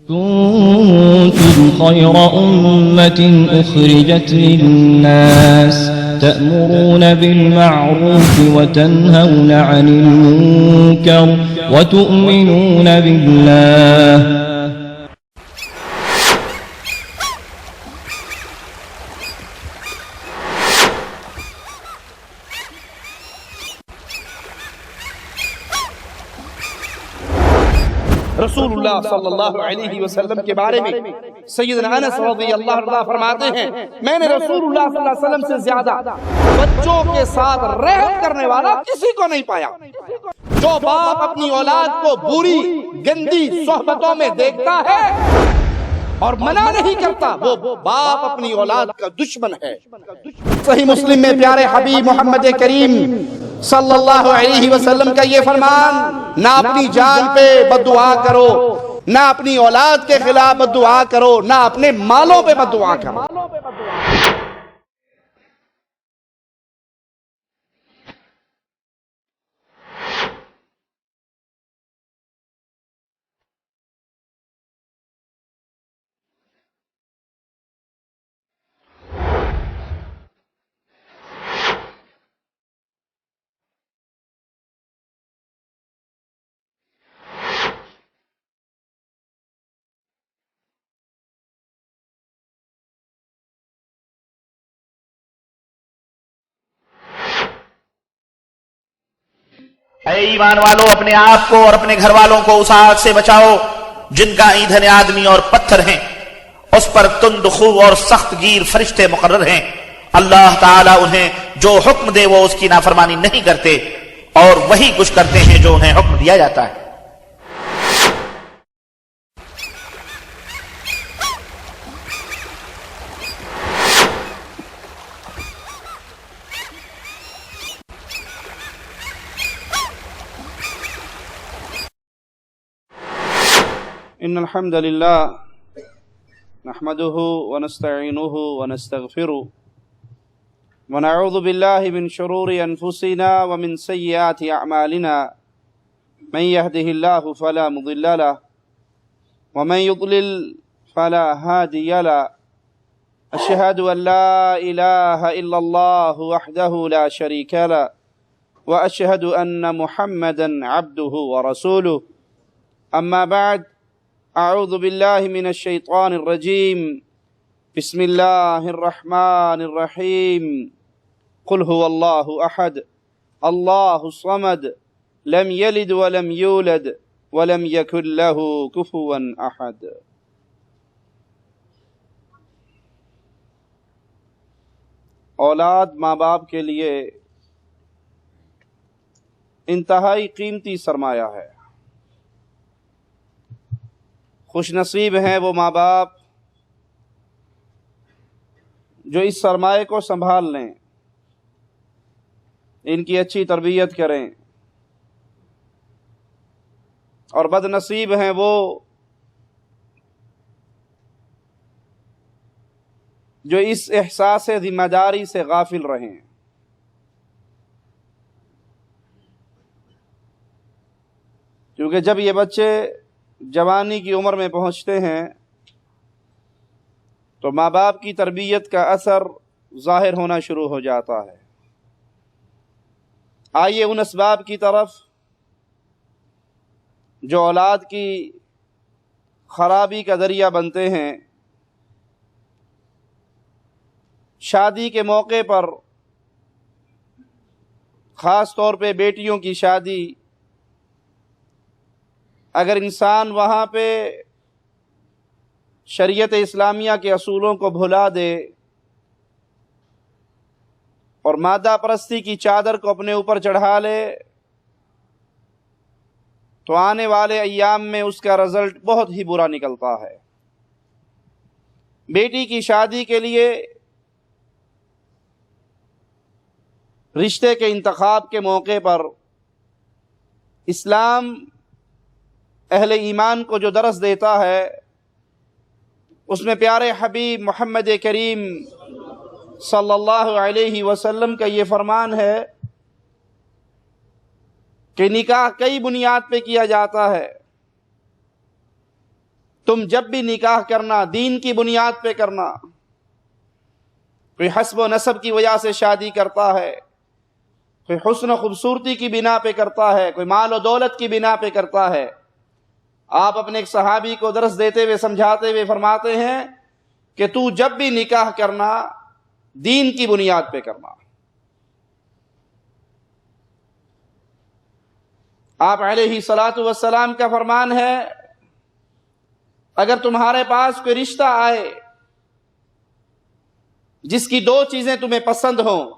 كنتم خير أمة أخرجت للناس تأمرون بالمعروف وتنهون عن المنكر وتؤمنون بالله. رسول اللہ صلی اللہ علیہ وسلم کے بارے میں سیدنا انس رضی اللہ عنہ فرماتے ہیں میں نے رسول اللہ صلی اللہ علیہ وسلم سے زیادہ بچوں کے ساتھ رحم کرنے والا کسی کو نہیں پایا. جو باپ اپنی اولاد کو بری گندی صحبتوں میں دیکھتا ہے اور منع نہیں کرتا وہ باپ اپنی اولاد کا دشمن ہے. صحیح مسلم میں پیارے حبیب محمد کریم صلی اللہ علیہ وسلم کا یہ فرمان نہ اپنی جان پہ بددعا کرو، نہ اپنی اولاد کے خلاف بددعا کرو، نہ اپنے مالوں پہ بددعا کرو. اے ایمان والو، اپنے آپ کو اور اپنے گھر والوں کو اس آگ سے بچاؤ جن کا ایندھن آدمی اور پتھر ہیں، اس پر تند خو اور سخت گیر فرشتے مقرر ہیں. اللہ تعالیٰ انہیں جو حکم دے وہ اس کی نافرمانی نہیں کرتے اور وہی کچھ کرتے ہیں جو انہیں حکم دیا جاتا ہے. ان الحمد لله نحمده ونستعينه ونستغفره ونعوذ بالله من شرور انفسنا ومن سيئات اعمالنا من يهده الله فلا مضل له ومن يضلل فلا هادي له. اشهد ان لا اله الا الله وحده لا شريك له واشهد ان محمدا عبده ورسوله. اما بعد، اعوذ باللہ من الشیطان الرجیم. بسم اللہ الرحمن الرحیم. قل هو اللہ احد اللہ الصمد لم یلد ولم یولد ولم یکن له کفوا احد. اولاد ماں باپ کے لیے انتہائی قیمتی سرمایہ ہے. خوش نصیب ہیں وہ ماں باپ جو اس سرمایہ کو سنبھال لیں، ان کی اچھی تربیت کریں، اور بد نصیب ہیں وہ جو اس احساس ذمہ داری سے غافل رہیں. کیونکہ جب یہ بچے جوانی کی عمر میں پہنچتے ہیں تو ماں باپ کی تربیت کا اثر ظاہر ہونا شروع ہو جاتا ہے. آئیے ان اسباب کی طرف جو اولاد کی خرابی کا ذریعہ بنتے ہیں. شادی کے موقع پر، خاص طور پہ بیٹیوں کی شادی، اگر انسان وہاں پہ شریعت اسلامیہ کے اصولوں کو بھلا دے اور مادہ پرستی کی چادر کو اپنے اوپر چڑھا لے تو آنے والے ایام میں اس کا رزلٹ بہت ہی برا نکلتا ہے. بیٹی کی شادی کے لیے رشتے کے انتخاب کے موقع پر اسلام اہل ایمان کو جو درس دیتا ہے اس میں پیارے حبیب محمد کریم صلی اللہ علیہ وسلم کا یہ فرمان ہے کہ نکاح کئی بنیاد پہ کیا جاتا ہے. تم جب بھی نکاح کرنا دین کی بنیاد پہ کرنا. کوئی حسب و نسب کی وجہ سے شادی کرتا ہے, کوئی حسن و خوبصورتی کی بنا پہ کرتا ہے, کوئی مال و دولت کی بنا پہ کرتا ہے. آپ اپنے ایک صحابی کو درس دیتے ہوئے سمجھاتے ہوئے فرماتے ہیں کہ تو جب بھی نکاح کرنا دین کی بنیاد پہ کرنا. آپ علیہ الصلاۃ والسلام کا فرمان ہے اگر تمہارے پاس کوئی رشتہ آئے جس کی دو چیزیں تمہیں پسند ہوں,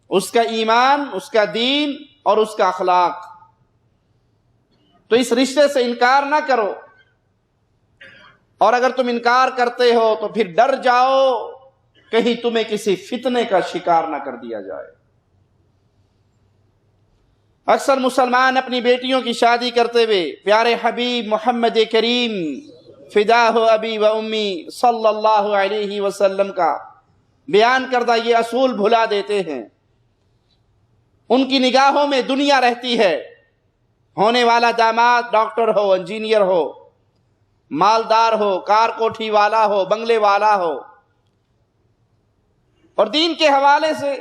اس کا ایمان, اس کا دین اور اس کا اخلاق, تو اس رشتے سے انکار نہ کرو. اور اگر تم انکار کرتے ہو تو پھر ڈر جاؤ کہیں تمہیں کسی فتنے کا شکار نہ کر دیا جائے. اکثر مسلمان اپنی بیٹیوں کی شادی کرتے ہوئے پیارے حبیب محمد کریم فداہ ابی و امی صلی اللہ علیہ وسلم کا بیان کردہ یہ اصول بھلا دیتے ہیں. ان کی نگاہوں میں دنیا رہتی ہے, ہونے والا داماد ڈاکٹر ہو, انجینئر ہو, مالدار ہو, کار کوٹھی والا ہو, بنگلے والا ہو. اور دین کے حوالے سے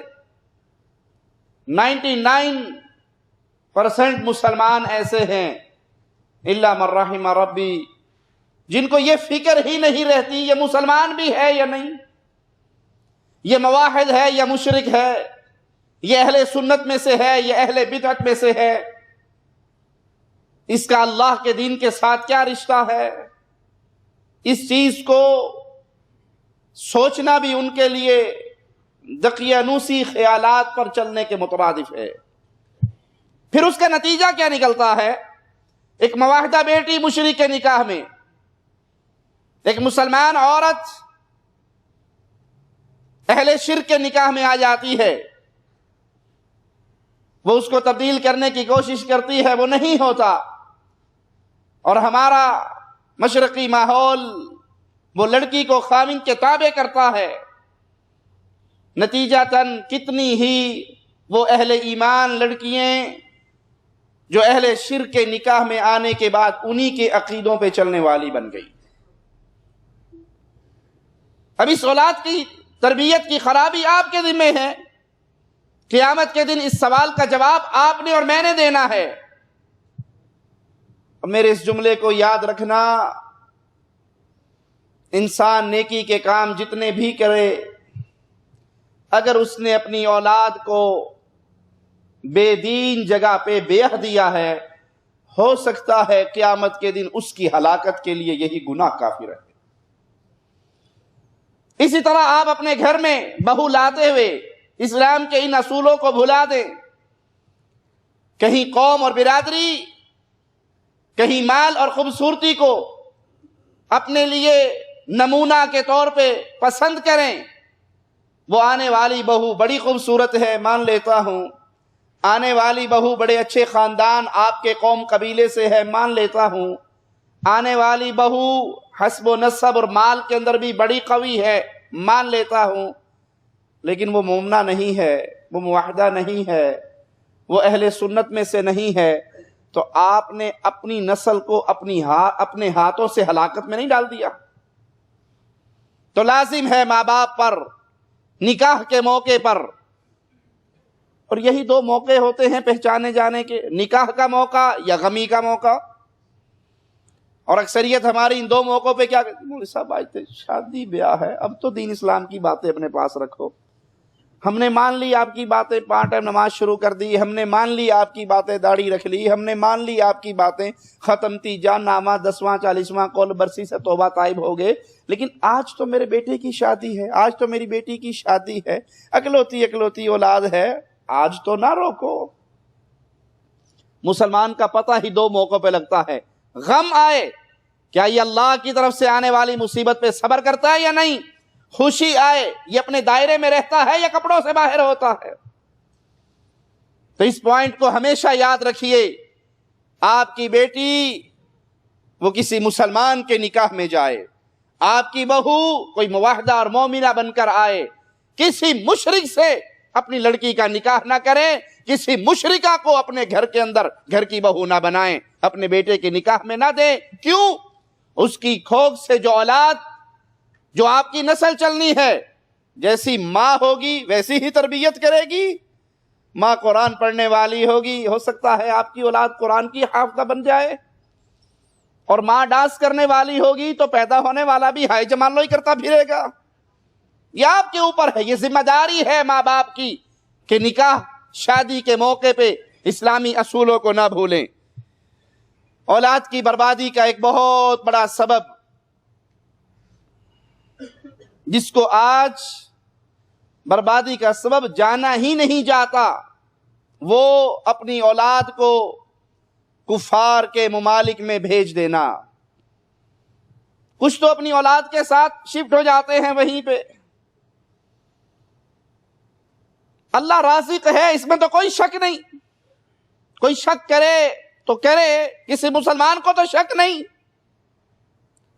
99% مسلمان ایسے ہیں الا من رحم ربی جن کو یہ فکر ہی نہیں رہتی یہ مسلمان بھی ہے یا نہیں, یہ موحد ہے یا مشرک ہے, یہ اہل سنت میں سے ہے یا اہل بدعت میں سے ہے, اس کا اللہ کے دین کے ساتھ کیا رشتہ ہے. اس چیز کو سوچنا بھی ان کے لیے دقیانوسی خیالات پر چلنے کے مترادف ہے. پھر اس کا نتیجہ کیا نکلتا ہے؟ ایک مواحدہ بیٹی مشرک کے نکاح میں ایک مسلمان عورت اہل شرک کے نکاح میں آ جاتی ہے, وہ اس کو تبدیل کرنے کی کوشش کرتی ہے, وہ نہیں ہوتا. اور ہمارا مشرقی ماحول وہ لڑکی کو خاوند کے تابع کرتا ہے. نتیجتاً کتنی ہی وہ اہل ایمان لڑکیاں جو اہل شرک کے نکاح میں آنے کے بعد انہی کے عقیدوں پہ چلنے والی بن گئی. اب اس اولاد کی تربیت کی خرابی آپ کے ذمہ ہے. قیامت کے دن اس سوال کا جواب آپ نے اور میں نے دینا ہے. میرے اس جملے کو یاد رکھنا, انسان نیکی کے کام جتنے بھی کرے اگر اس نے اپنی اولاد کو بے دین جگہ پہ بیعہ دیا ہے, ہو سکتا ہے قیامت کے دن اس کی ہلاکت کے لیے یہی گناہ کافی رہے. اسی طرح آپ اپنے گھر میں بہو لاتے ہوئے اسلام کے ان اصولوں کو بھلا دیں. کہیں قوم اور برادری, کہیں مال اور خوبصورتی کو اپنے لیے نمونہ کے طور پہ پسند کریں. وہ آنے والی بہو بڑی خوبصورت ہے, مان لیتا ہوں. آنے والی بہو بڑے اچھے خاندان آپ کے قوم قبیلے سے ہے, مان لیتا ہوں. آنے والی بہو حسب و نسب اور مال کے اندر بھی بڑی قوی ہے, مان لیتا ہوں. لیکن وہ مومنہ نہیں ہے, وہ موحدہ نہیں ہے, وہ اہل سنت میں سے نہیں ہے. تو آپ نے اپنی نسل کو اپنے ہاتھوں سے ہلاکت میں نہیں ڈال دیا. تو لازم ہے ماں باپ پر نکاح کے موقع پر, اور یہی دو موقع ہوتے ہیں پہچانے جانے کے, نکاح کا موقع یا غمی کا موقع. اور اکثریت ہماری ان دو موقعوں پہ کیا کہتی ہے, صاحب آج شادی بیاہ ہے, اب تو دین اسلام کی باتیں اپنے پاس رکھو. ہم نے مان لی آپ کی باتیں, 5 ٹائم نماز شروع کر دی, ہم نے مان لی آپ کی باتیں, داڑھی رکھ لی, ہم نے مان لی آپ کی باتیں, ختم تیجان نامہ 10واں 40واں قول برسی سے توبہ طائب ہو گئے. لیکن آج تو میرے بیٹے کی شادی ہے, آج تو میری بیٹی کی شادی ہے, اکلوتی اولاد ہے, آج تو نہ روکو. مسلمان کا پتہ ہی دو موقعوں پہ لگتا ہے. غم آئے, کیا یہ اللہ کی طرف سے آنے والی مصیبت پہ صبر کرتا ہے یا نہیں؟ خوشی آئے, یہ اپنے دائرے میں رہتا ہے یا کپڑوں سے باہر ہوتا ہے؟ تو اس پوائنٹ کو ہمیشہ یاد رکھیے. آپ کی بیٹی وہ کسی مسلمان کے نکاح میں جائے, آپ کی بہو کوئی موحدہ اور مومنہ بن کر آئے, کسی مشرک سے اپنی لڑکی کا نکاح نہ کریں, کسی مشرکہ کو اپنے گھر کے اندر گھر کی بہو نہ بنائیں, اپنے بیٹے کے نکاح میں نہ دیں. کیوں؟ اس کی کھوج سے جو اولاد، جو آپ کی نسل چلنی ہے، جیسی ماں ہوگی ویسی ہی تربیت کرے گی۔ ماں قرآن پڑھنے والی ہوگی، ہو سکتا ہے آپ کی اولاد قرآن کی حافظہ بن جائے، اور ماں ڈانس کرنے والی ہوگی تو پیدا ہونے والا بھی ہائی جمالو ہی کرتا پھرے گا۔ یہ آپ کے اوپر ہے، یہ ذمہ داری ہے ماں باپ کی کہ نکاح شادی کے موقع پہ اسلامی اصولوں کو نہ بھولیں۔ اولاد کی بربادی کا ایک بہت بڑا سبب، جس کو آج بربادی کا سبب جانا ہی نہیں جاتا، وہ اپنی اولاد کو کفار کے ممالک میں بھیج دینا۔ کچھ تو اپنی اولاد کے ساتھ شفٹ ہو جاتے ہیں وہیں پہ۔ اللہ رازق ہے، اس میں تو کوئی شک نہیں، کوئی شک کرے تو کرے، کسی مسلمان کو تو شک نہیں۔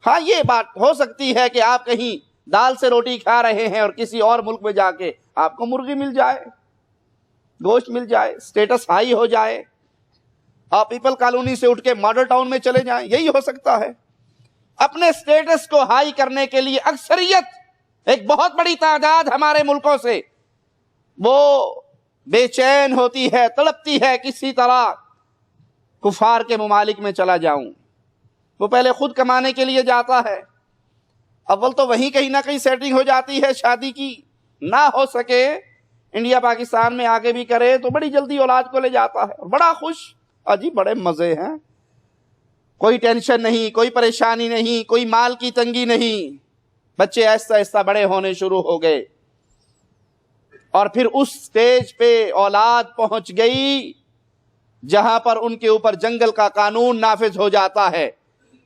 ہاں یہ بات ہو سکتی ہے کہ آپ کہیں دال سے روٹی کھا رہے ہیں اور کسی اور ملک میں جا کے آپ کو مرغی مل جائے، گوشت مل جائے، سٹیٹس ہائی ہو جائے، آپ پیپل کالونی سے اٹھ کے ماڈل ٹاؤن میں چلے جائیں، یہی ہو سکتا ہے۔ اپنے سٹیٹس کو ہائی کرنے کے لیے اکثریت، ایک بہت بڑی تعداد ہمارے ملکوں سے وہ بے چین ہوتی ہے، تڑپتی ہے کسی طرح کفار کے ممالک میں چلا جاؤں۔ وہ پہلے خود کمانے کے لیے جاتا ہے، اول تو وہیں کہیں نہ کہیں سیٹنگ ہو جاتی ہے شادی کی، نہ ہو سکے انڈیا پاکستان میں آگے بھی کرے تو بڑی جلدی اولاد کو لے جاتا ہے، بڑا خوش، اجی بڑے مزے ہیں، کوئی ٹینشن نہیں، کوئی پریشانی نہیں، کوئی مال کی تنگی نہیں۔ بچے آہستہ آہستہ بڑے ہونے شروع ہو گئے، اور پھر اس سٹیج پہ اولاد پہنچ گئی جہاں پر ان کے اوپر جنگل کا قانون نافذ ہو جاتا ہے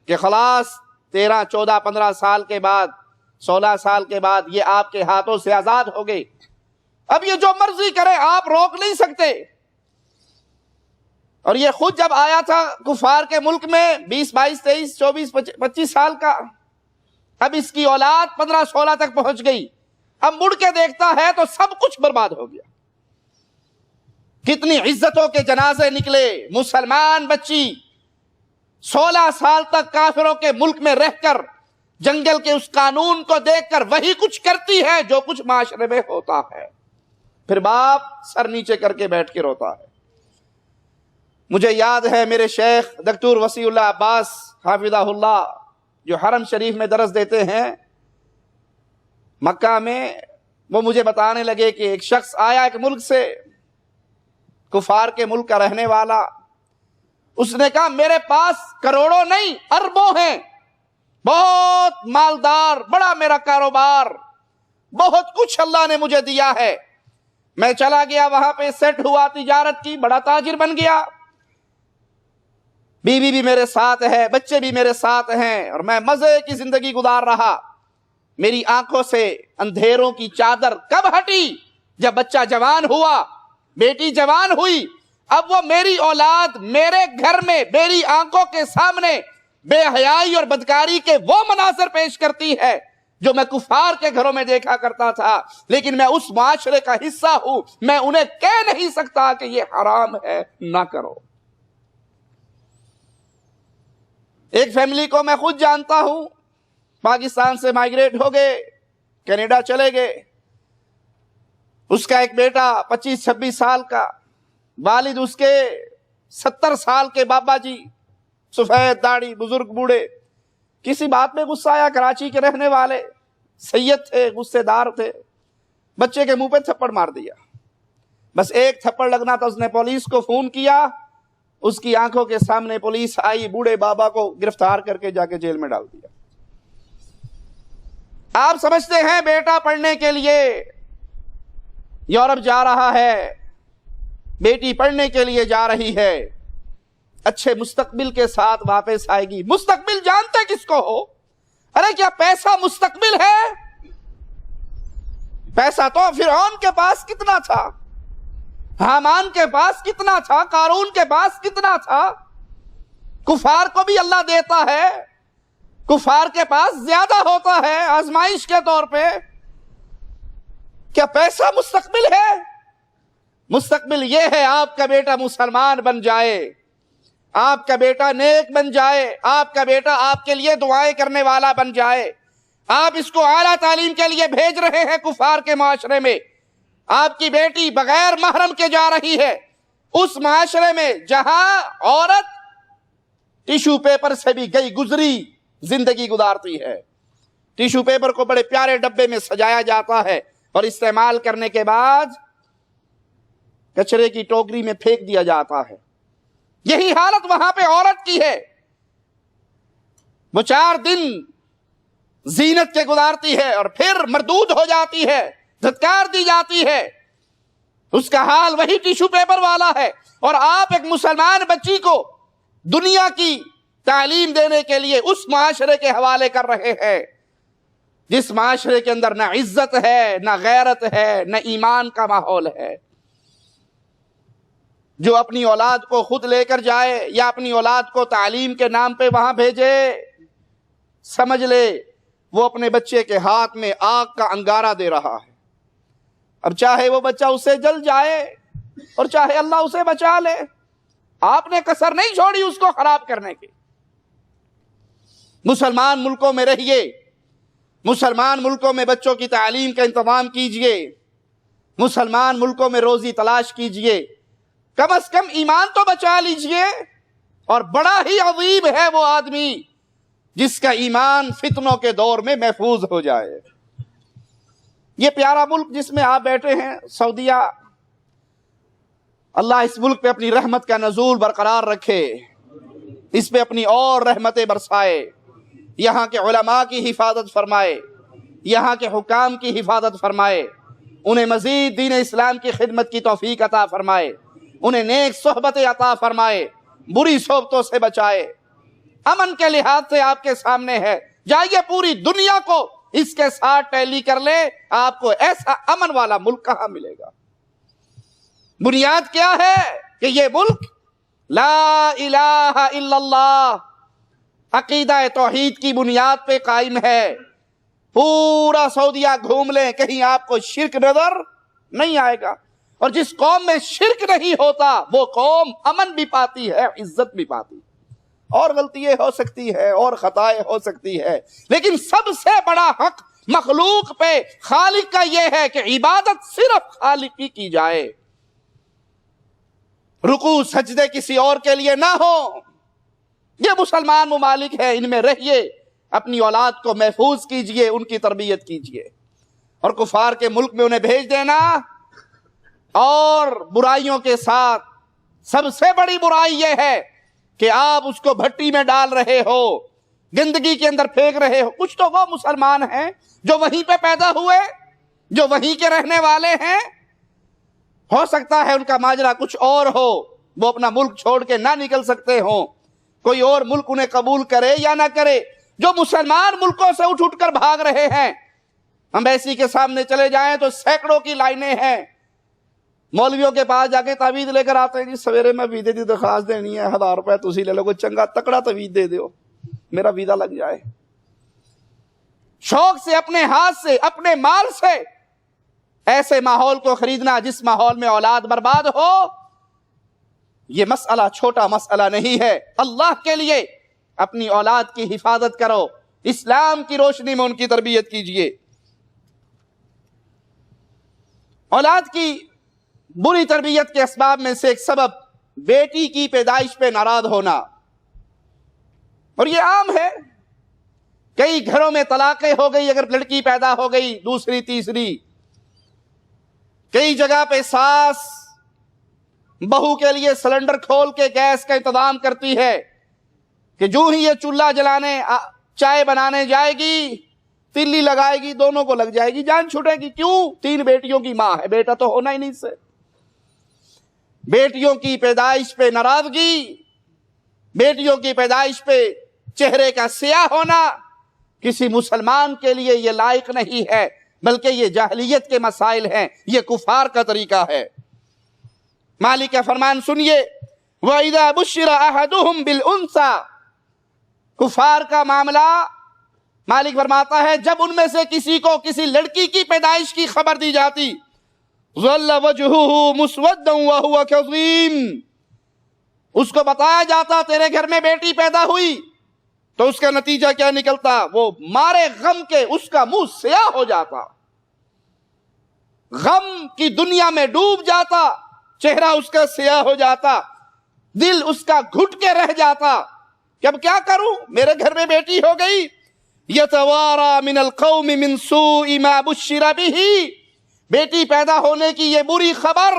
کہ خلاص 13، 14، 15 سال کے بعد، 16 سال کے بعد یہ آپ کے ہاتھوں سے آزاد ہو گئے۔ اب یہ جو مرضی کرے آپ روک نہیں سکتے۔ اور یہ خود جب آیا تھا کفار کے ملک میں 20، 22، 23، 24، 25 سال کا، اب اس کی اولاد 15، 16 تک پہنچ گئی، اب مڑ کے دیکھتا ہے تو سب کچھ برباد ہو گیا۔ کتنی عزتوں کے جنازے نکلے، مسلمان بچی 16 سال تک کافروں کے ملک میں رہ کر جنگل کے اس قانون کو دیکھ کر وہی کچھ کرتی ہے جو کچھ معاشرے میں ہوتا ہے، پھر باپ سر نیچے کر کے بیٹھ کے روتا ہے۔ مجھے یاد ہے میرے شیخ دکتور وسیع اللہ عباس حافظہ اللہ، جو حرم شریف میں درس دیتے ہیں مکہ میں، وہ مجھے بتانے لگے کہ ایک شخص آیا ایک ملک سے، کفار کے ملک کا رہنے والا، اس نے کہا میرے پاس کروڑوں نہیں اربوں ہیں، بہت مالدار، بڑا میرا کاروبار، بہت کچھ اللہ نے مجھے دیا ہے، میں چلا گیا وہاں پہ سیٹ ہوا تجارت کی، بڑا تاجر بن گیا، بیوی بھی میرے ساتھ ہے، بچے بھی میرے ساتھ ہیں، اور میں مزے کی زندگی گزار رہا۔ میری آنکھوں سے اندھیروں کی چادر کب ہٹی؟ جب بچہ جوان ہوا، بیٹی جوان ہوئی، اب وہ میری اولاد میرے گھر میں میری آنکھوں کے سامنے بے حیائی اور بدکاری کے وہ مناظر پیش کرتی ہے جو میں کفار کے گھروں میں دیکھا کرتا تھا، لیکن میں اس معاشرے کا حصہ ہوں، میں انہیں کہہ نہیں سکتا کہ یہ حرام ہے، نہ کرو۔ ایک فیملی کو میں خود جانتا ہوں، پاکستان سے مائگریٹ ہو گئے، کینیڈا چلے گئے، اس کا ایک بیٹا 25، 26 سال کا، والد اس کے 70 سال کے بابا جی، سفید داڑھی، بزرگ بوڑھے، کسی بات میں غصہ آیا، کراچی کے رہنے والے، سید تھے، غصے دار تھے، بچے کے منہ پہ تھپڑ مار دیا، بس ایک تھپڑ لگنا تھا، اس نے پولیس کو فون کیا، اس کی آنکھوں کے سامنے پولیس آئی، بوڑھے بابا کو گرفتار کر کے جا کے جیل میں ڈال دیا۔ آپ سمجھتے ہیں بیٹا پڑھنے کے لیے یورپ جا رہا ہے، بیٹی پڑھنے کے لیے جا رہی ہے، اچھے مستقبل کے ساتھ واپس آئے گی۔ مستقبل جانتے کس کو ہو؟ ارے کیا پیسہ مستقبل ہے؟ پیسہ تو فرعون کے پاس کتنا تھا، حامان کے پاس کتنا تھا، قارون کے پاس کتنا تھا۔ کفار کو بھی اللہ دیتا ہے، کفار کے پاس زیادہ ہوتا ہے آزمائش کے طور پہ۔ کیا پیسہ مستقبل ہے؟ مستقبل یہ ہے آپ کا بیٹا مسلمان بن جائے، آپ کا بیٹا نیک بن جائے، آپ کا بیٹا آپ کے لیے دعائیں کرنے والا بن جائے، آپ اس کو اعلیٰ تعلیم کے لیے بھیج رہے ہیں کفار کے معاشرے میں، آپ کی بیٹی بغیر محرم کے جا رہی ہے اس معاشرے میں جہاں عورت ٹیشو پیپر سے بھی گئی گزری زندگی گزارتی ہے، ٹیشو پیپر کو بڑے پیارے ڈبے میں سجایا جاتا ہے اور استعمال کرنے کے بعد کچرے کی ٹوکری میں پھینک دیا جاتا ہے۔ یہی حالت وہاں پہ عورت کی ہے، وہ 4 دن زینت کے گزارتی ہے اور پھر مردود ہو جاتی ہے، دھتکار دی جاتی ہے، اس کا حال وہی ٹیشو پیپر والا ہے۔ اور آپ ایک مسلمان بچی کو دنیا کی تعلیم دینے کے لیے اس معاشرے کے حوالے کر رہے ہیں جس معاشرے کے اندر نہ عزت ہے، نہ غیرت ہے، نہ ایمان کا ماحول ہے۔ جو اپنی اولاد کو خود لے کر جائے یا اپنی اولاد کو تعلیم کے نام پہ وہاں بھیجے، سمجھ لے وہ اپنے بچے کے ہاتھ میں آگ کا انگارہ دے رہا ہے۔ اب چاہے وہ بچہ اسے جل جائے اور چاہے اللہ اسے بچا لے، آپ نے کسر نہیں چھوڑی اس کو خراب کرنے کی۔ مسلمان ملکوں میں رہیے، مسلمان ملکوں میں بچوں کی تعلیم کا انتظام کیجئے، مسلمان ملکوں میں روزی تلاش کیجئے، کم از کم ایمان تو بچا لیجئے۔ اور بڑا ہی عظیم ہے وہ آدمی جس کا ایمان فتنوں کے دور میں محفوظ ہو جائے۔ یہ پیارا ملک جس میں آپ بیٹھے ہیں سعودیہ، اللہ اس ملک پہ اپنی رحمت کا نزول برقرار رکھے، اس پہ اپنی اور رحمتیں برسائے، یہاں کے علماء کی حفاظت فرمائے، یہاں کے حکام کی حفاظت فرمائے، انہیں مزید دین اسلام کی خدمت کی توفیق عطا فرمائے، انہیں نیک صحبتیں عطا فرمائے، بری صحبتوں سے بچائے۔ امن کے لحاظ سے آپ کے سامنے ہے، جائیے پوری دنیا کو اس کے ساتھ ٹیلی کر لے، آپ کو ایسا امن والا ملک کہاں ملے گا؟ بنیاد کیا ہے کہ یہ ملک لا الہ الا اللہ عقیدہ توحید کی بنیاد پہ قائم ہے۔ پورا سعودیہ گھوم لیں، کہیں آپ کو شرک نظر نہیں آئے گا۔ اور جس قوم میں شرک نہیں ہوتا وہ قوم امن بھی پاتی ہے، عزت بھی پاتی ہے۔ اور غلطیاں ہو سکتی ہے اور خطائیں ہو سکتی ہے، لیکن سب سے بڑا حق مخلوق پہ خالق کا یہ ہے کہ عبادت صرف خالق کی جائے، رکوع سجدے کسی اور کے لیے نہ ہو۔ یہ مسلمان ممالک ہیں، ان میں رہیے، اپنی اولاد کو محفوظ کیجئے، ان کی تربیت کیجئے۔ اور کفار کے ملک میں انہیں بھیج دینا اور برائیوں کے ساتھ سب سے بڑی برائی یہ ہے کہ آپ اس کو بھٹی میں ڈال رہے ہو، گندگی کے اندر پھینک رہے ہو۔ کچھ تو وہ مسلمان ہیں جو وہیں پہ پیدا ہوئے، جو وہیں کے رہنے والے ہیں، ہو سکتا ہے ان کا ماجرا کچھ اور ہو، وہ اپنا ملک چھوڑ کے نہ نکل سکتے ہوں، کوئی اور ملک انہیں قبول کرے یا نہ کرے۔ جو مسلمان ملکوں سے اٹھ کر بھاگ رہے ہیں، ایمبیسی کے سامنے چلے جائیں تو سینکڑوں کی لائنیں ہیں، مولویوں کے پاس جا کے تعویذ لے کر آتے ہیں، جی سویرے میں ویزے دی درخواست دینی ہے، 1000 روپے تسی لے لو، کوئی چنگا تکڑا تعویذ دے دیو میرا ویزا لگ جائے۔ شوق سے اپنے ہاتھ سے اپنے مال سے ایسے ماحول کو خریدنا جس ماحول میں اولاد برباد ہو، یہ مسئلہ چھوٹا مسئلہ نہیں ہے۔ اللہ کے لیے اپنی اولاد کی حفاظت کرو، اسلام کی روشنی میں ان کی تربیت کیجئے۔ اولاد کی بری تربیت کے اسباب میں سے ایک سبب بیٹی کی پیدائش پہ ناراض ہونا، اور یہ عام ہے۔ کئی گھروں میں طلاقیں ہو گئی اگر لڑکی پیدا ہو گئی، دوسری تیسری۔ کئی جگہ پہ ساس بہو کے لیے سلنڈر کھول کے گیس کا انتظام کرتی ہے کہ جو ہی یہ چولہا جلانے چائے بنانے جائے گی، تلی لگائے گی، دونوں کو لگ جائے گی، جان چھوٹے گی۔ کیوں؟ 3 بیٹیوں کی ماں ہے، بیٹا تو ہونا ہی نہیں سے۔ بیٹیوں کی پیدائش پہ ناراضگی، بیٹیوں کی پیدائش پہ چہرے کا سیاہ ہونا کسی مسلمان کے لیے یہ لائق نہیں ہے، بلکہ یہ جاہلیت کے مسائل ہیں، یہ کفار کا طریقہ ہے۔ مالک کا فرمان سنیے، وَإِذَا بُشِّرَ أَحَدُهُمْ بِالْأُنثَى، کفار کا معاملہ مالک فرماتا ہے جب ان میں سے کسی کو کسی لڑکی کی پیدائش کی خبر دی جاتی، ظَلَّ وَجْهُهُ مُسْوَدًّا وَهُوَ كَظِيمٌ، اس کو بتایا جاتا تیرے گھر میں بیٹی پیدا ہوئی تو اس کا نتیجہ کیا نکلتا؟ وہ مارے غم کے اس کا منہ سیاہ ہو جاتا، غم کی دنیا میں ڈوب جاتا، چہرہ اس کا سیاہ ہو جاتا، دل اس کا گھٹ کے رہ جاتا کہ اب کیا کروں، میرے گھر میں بیٹی ہو گئی۔ یتوارا من القوم من سوء ما بشر به، بیٹی پیدا ہونے کی یہ بری خبر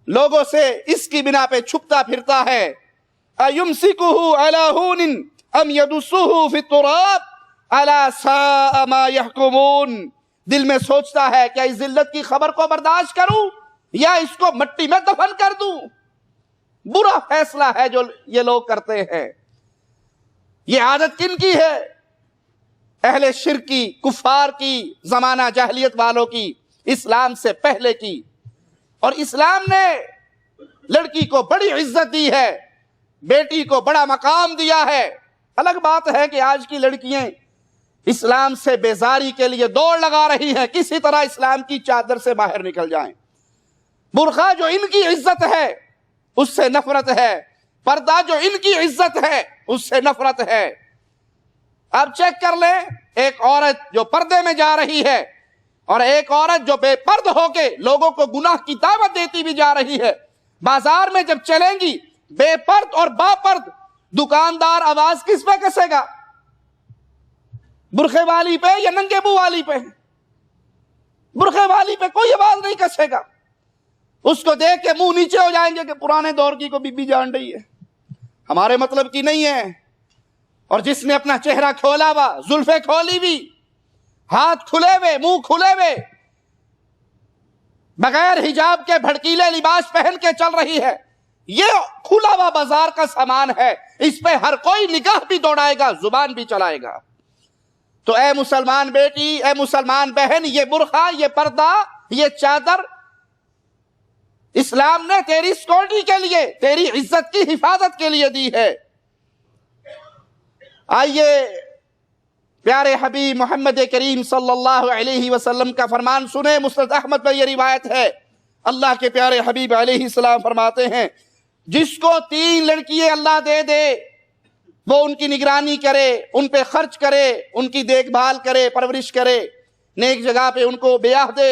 لوگوں سے اس کی بنا پہ چھپتا پھرتا ہے۔ ایمسکہ علی ہون ام یدسہ فی التراب الا ساء ما یحکمون، دل میں سوچتا ہے کیا اس ذلت کی خبر کو برداشت کروں یا اس کو مٹی میں دفن کر دوں۔ برا فیصلہ ہے جو یہ لوگ کرتے ہیں۔ یہ عادت کن کی ہے؟ اہل شرک کی، کفار کی، زمانہ جاہلیت والوں کی، اسلام سے پہلے کی۔ اور اسلام نے لڑکی کو بڑی عزت دی ہے، بیٹی کو بڑا مقام دیا ہے۔ الگ بات ہے کہ آج کی لڑکیاں اسلام سے بیزاری کے لیے دوڑ لگا رہی ہیں، کسی طرح اسلام کی چادر سے باہر نکل جائیں۔ برقع جو ان کی عزت ہے اس سے نفرت ہے، پردہ جو ان کی عزت ہے اس سے نفرت ہے۔ اب چیک کر لیں، ایک عورت جو پردے میں جا رہی ہے اور ایک عورت جو بے پرد ہو کے لوگوں کو گناہ کی دعوت دیتی بھی جا رہی ہے، بازار میں جب چلیں گی بے پرد اور با پرد، دکاندار آواز کس پہ کسے گا؟ برقعے والی پہ یا ننگے منہ والی پہ؟ برقعے والی پہ کوئی آواز نہیں کسے گا، اس کو دیکھ کے منہ نیچے ہو جائیں گے کہ پرانے دور کی کو بی بی جان رہی ہے، ہمارے مطلب کی نہیں ہے۔ اور جس نے اپنا چہرہ کھولا ہوا، زلفیں کھولی ہوئی، ہاتھ کھلے ہوئے، منہ کھلے ہوئے، بغیر حجاب کے بھڑکیلے لباس پہن کے چل رہی ہے، یہ کھلا ہوا بازار کا سامان ہے، اس پہ ہر کوئی نگاہ بھی دوڑائے گا، زبان بھی چلائے گا۔ تو اے مسلمان بیٹی، اے مسلمان بہن، یہ برقع، یہ پردہ، یہ چادر اسلام نے تیری سیکورٹی کے لیے، تیری عزت کی حفاظت کے لیے دی ہے۔ آئیے پیارے حبیب محمد کریم صلی اللہ علیہ وسلم کا فرمان سنیں۔ مسند احمد میں یہ روایت ہے، اللہ کے پیارے حبیب علیہ السلام فرماتے ہیں، جس کو 3 لڑکیاں اللہ دے دے وہ ان کی نگرانی کرے، ان پہ خرچ کرے، ان کی دیکھ بھال کرے، پرورش کرے، نیک جگہ پہ ان کو بیاہ دے،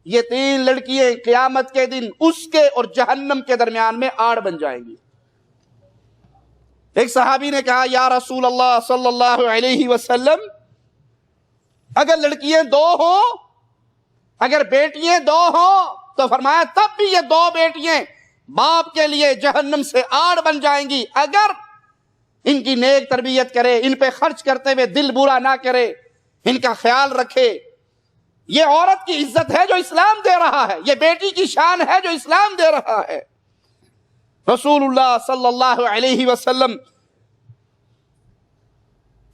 یہ 3 لڑکیاں قیامت کے دن اس کے اور جہنم کے درمیان میں آڑ بن جائیں گی۔ ایک صحابی نے کہا، یا رسول اللہ صلی اللہ علیہ وسلم، اگر لڑکیاں 2 ہوں، اگر بیٹیاں 2 ہوں، تو فرمایا تب بھی یہ 2 بیٹیاں باپ کے لیے جہنم سے آڑ بن جائیں گی، اگر ان کی نیک تربیت کرے، ان پہ خرچ کرتے ہوئے دل برا نہ کرے، ان کا خیال رکھے۔ یہ عورت کی عزت ہے جو اسلام دے رہا ہے، یہ بیٹی کی شان ہے جو اسلام دے رہا ہے۔ رسول اللہ صلی اللہ علیہ وسلم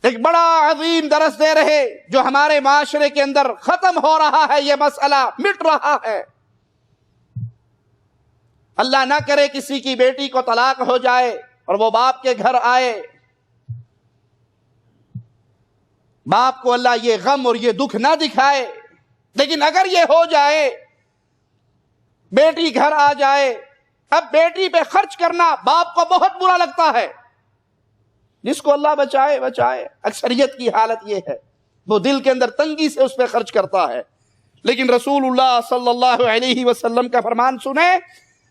ایک بڑا عظیم درس دے رہے جو ہمارے معاشرے کے اندر ختم ہو رہا ہے، یہ مسئلہ مٹ رہا ہے۔ اللہ نہ کرے کسی کی بیٹی کو طلاق ہو جائے اور وہ باپ کے گھر آئے، باپ کو اللہ یہ غم اور یہ دکھ نہ دکھائے، لیکن اگر یہ ہو جائے، بیٹی گھر آ جائے، اب بیٹی پہ خرچ کرنا باپ کو بہت برا لگتا ہے، جس کو اللہ بچائے بچائے۔ اکثریت کی حالت یہ ہے، وہ دل کے اندر تنگی سے اس پہ خرچ کرتا ہے۔ لیکن رسول اللہ صلی اللہ علیہ وسلم کا فرمان سنیں،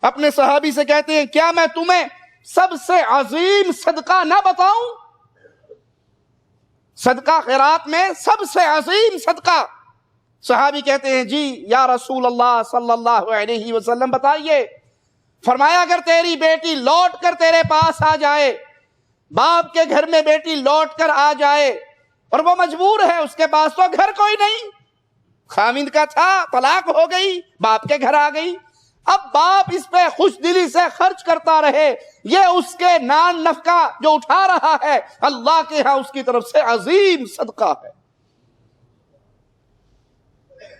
اپنے صحابی سے کہتے ہیں، کیا میں تمہیں سب سے عظیم صدقہ نہ بتاؤں؟ صدقہ خیرات میں سب سے عظیم صدقہ؟ صحابی کہتے ہیں، جی یا رسول اللہ صلی اللہ علیہ وسلم بتائیے۔ فرمایا، اگر تیری بیٹی لوٹ کر تیرے پاس آ جائے، باپ کے گھر میں بیٹی لوٹ کر آ جائے اور وہ مجبور ہے، اس کے پاس تو گھر کوئی نہیں، خاوند کا تھا، طلاق ہو گئی، باپ کے گھر آ گئی، اب باپ اس پہ خوش دلی سے خرچ کرتا رہے، یہ اس کے نان نفقہ جو اٹھا رہا ہے، اللہ کے ہاں اس کی طرف سے عظیم صدقہ ہے۔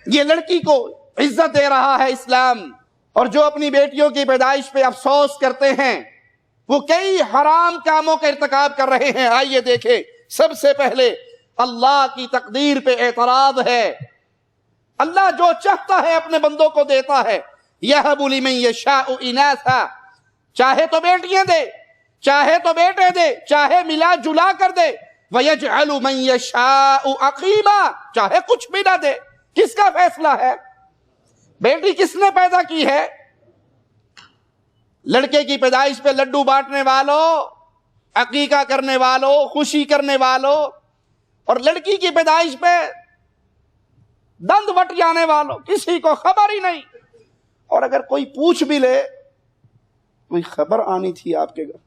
یہ لڑکی کو عزت دے رہا ہے اسلام۔ اور جو اپنی بیٹیوں کی پیدائش پہ افسوس کرتے ہیں، وہ کئی حرام کاموں کا ارتکاب کر رہے ہیں۔ آئیے دیکھیں، سب سے پہلے اللہ کی تقدیر پہ اعتراض ہے۔ اللہ جو چاہتا ہے اپنے بندوں کو دیتا ہے۔ یَهَبُ لِمَن یَشَاءُ إِنَاثًا، چاہے تو بیٹیاں دے، چاہے تو بیٹے دے، چاہے ملا جلا کر دے، وَيَجْعَلُ مَن يَشَاءُ عَقِيمًا، چاہے کچھ بھی نہ دے۔ کس کا فیصلہ ہے؟ بیٹی کس نے پیدا کی ہے؟ لڑکے کی پیدائش پہ لڈو بانٹنے والوں، عقیقہ کرنے والوں، خوشی کرنے والوں، اور لڑکی کی پیدائش پہ دند وٹ جانے والوں، کسی کو خبر ہی نہیں۔ اور اگر کوئی پوچھ بھی لے، کوئی خبر آنی تھی آپ کے گھر،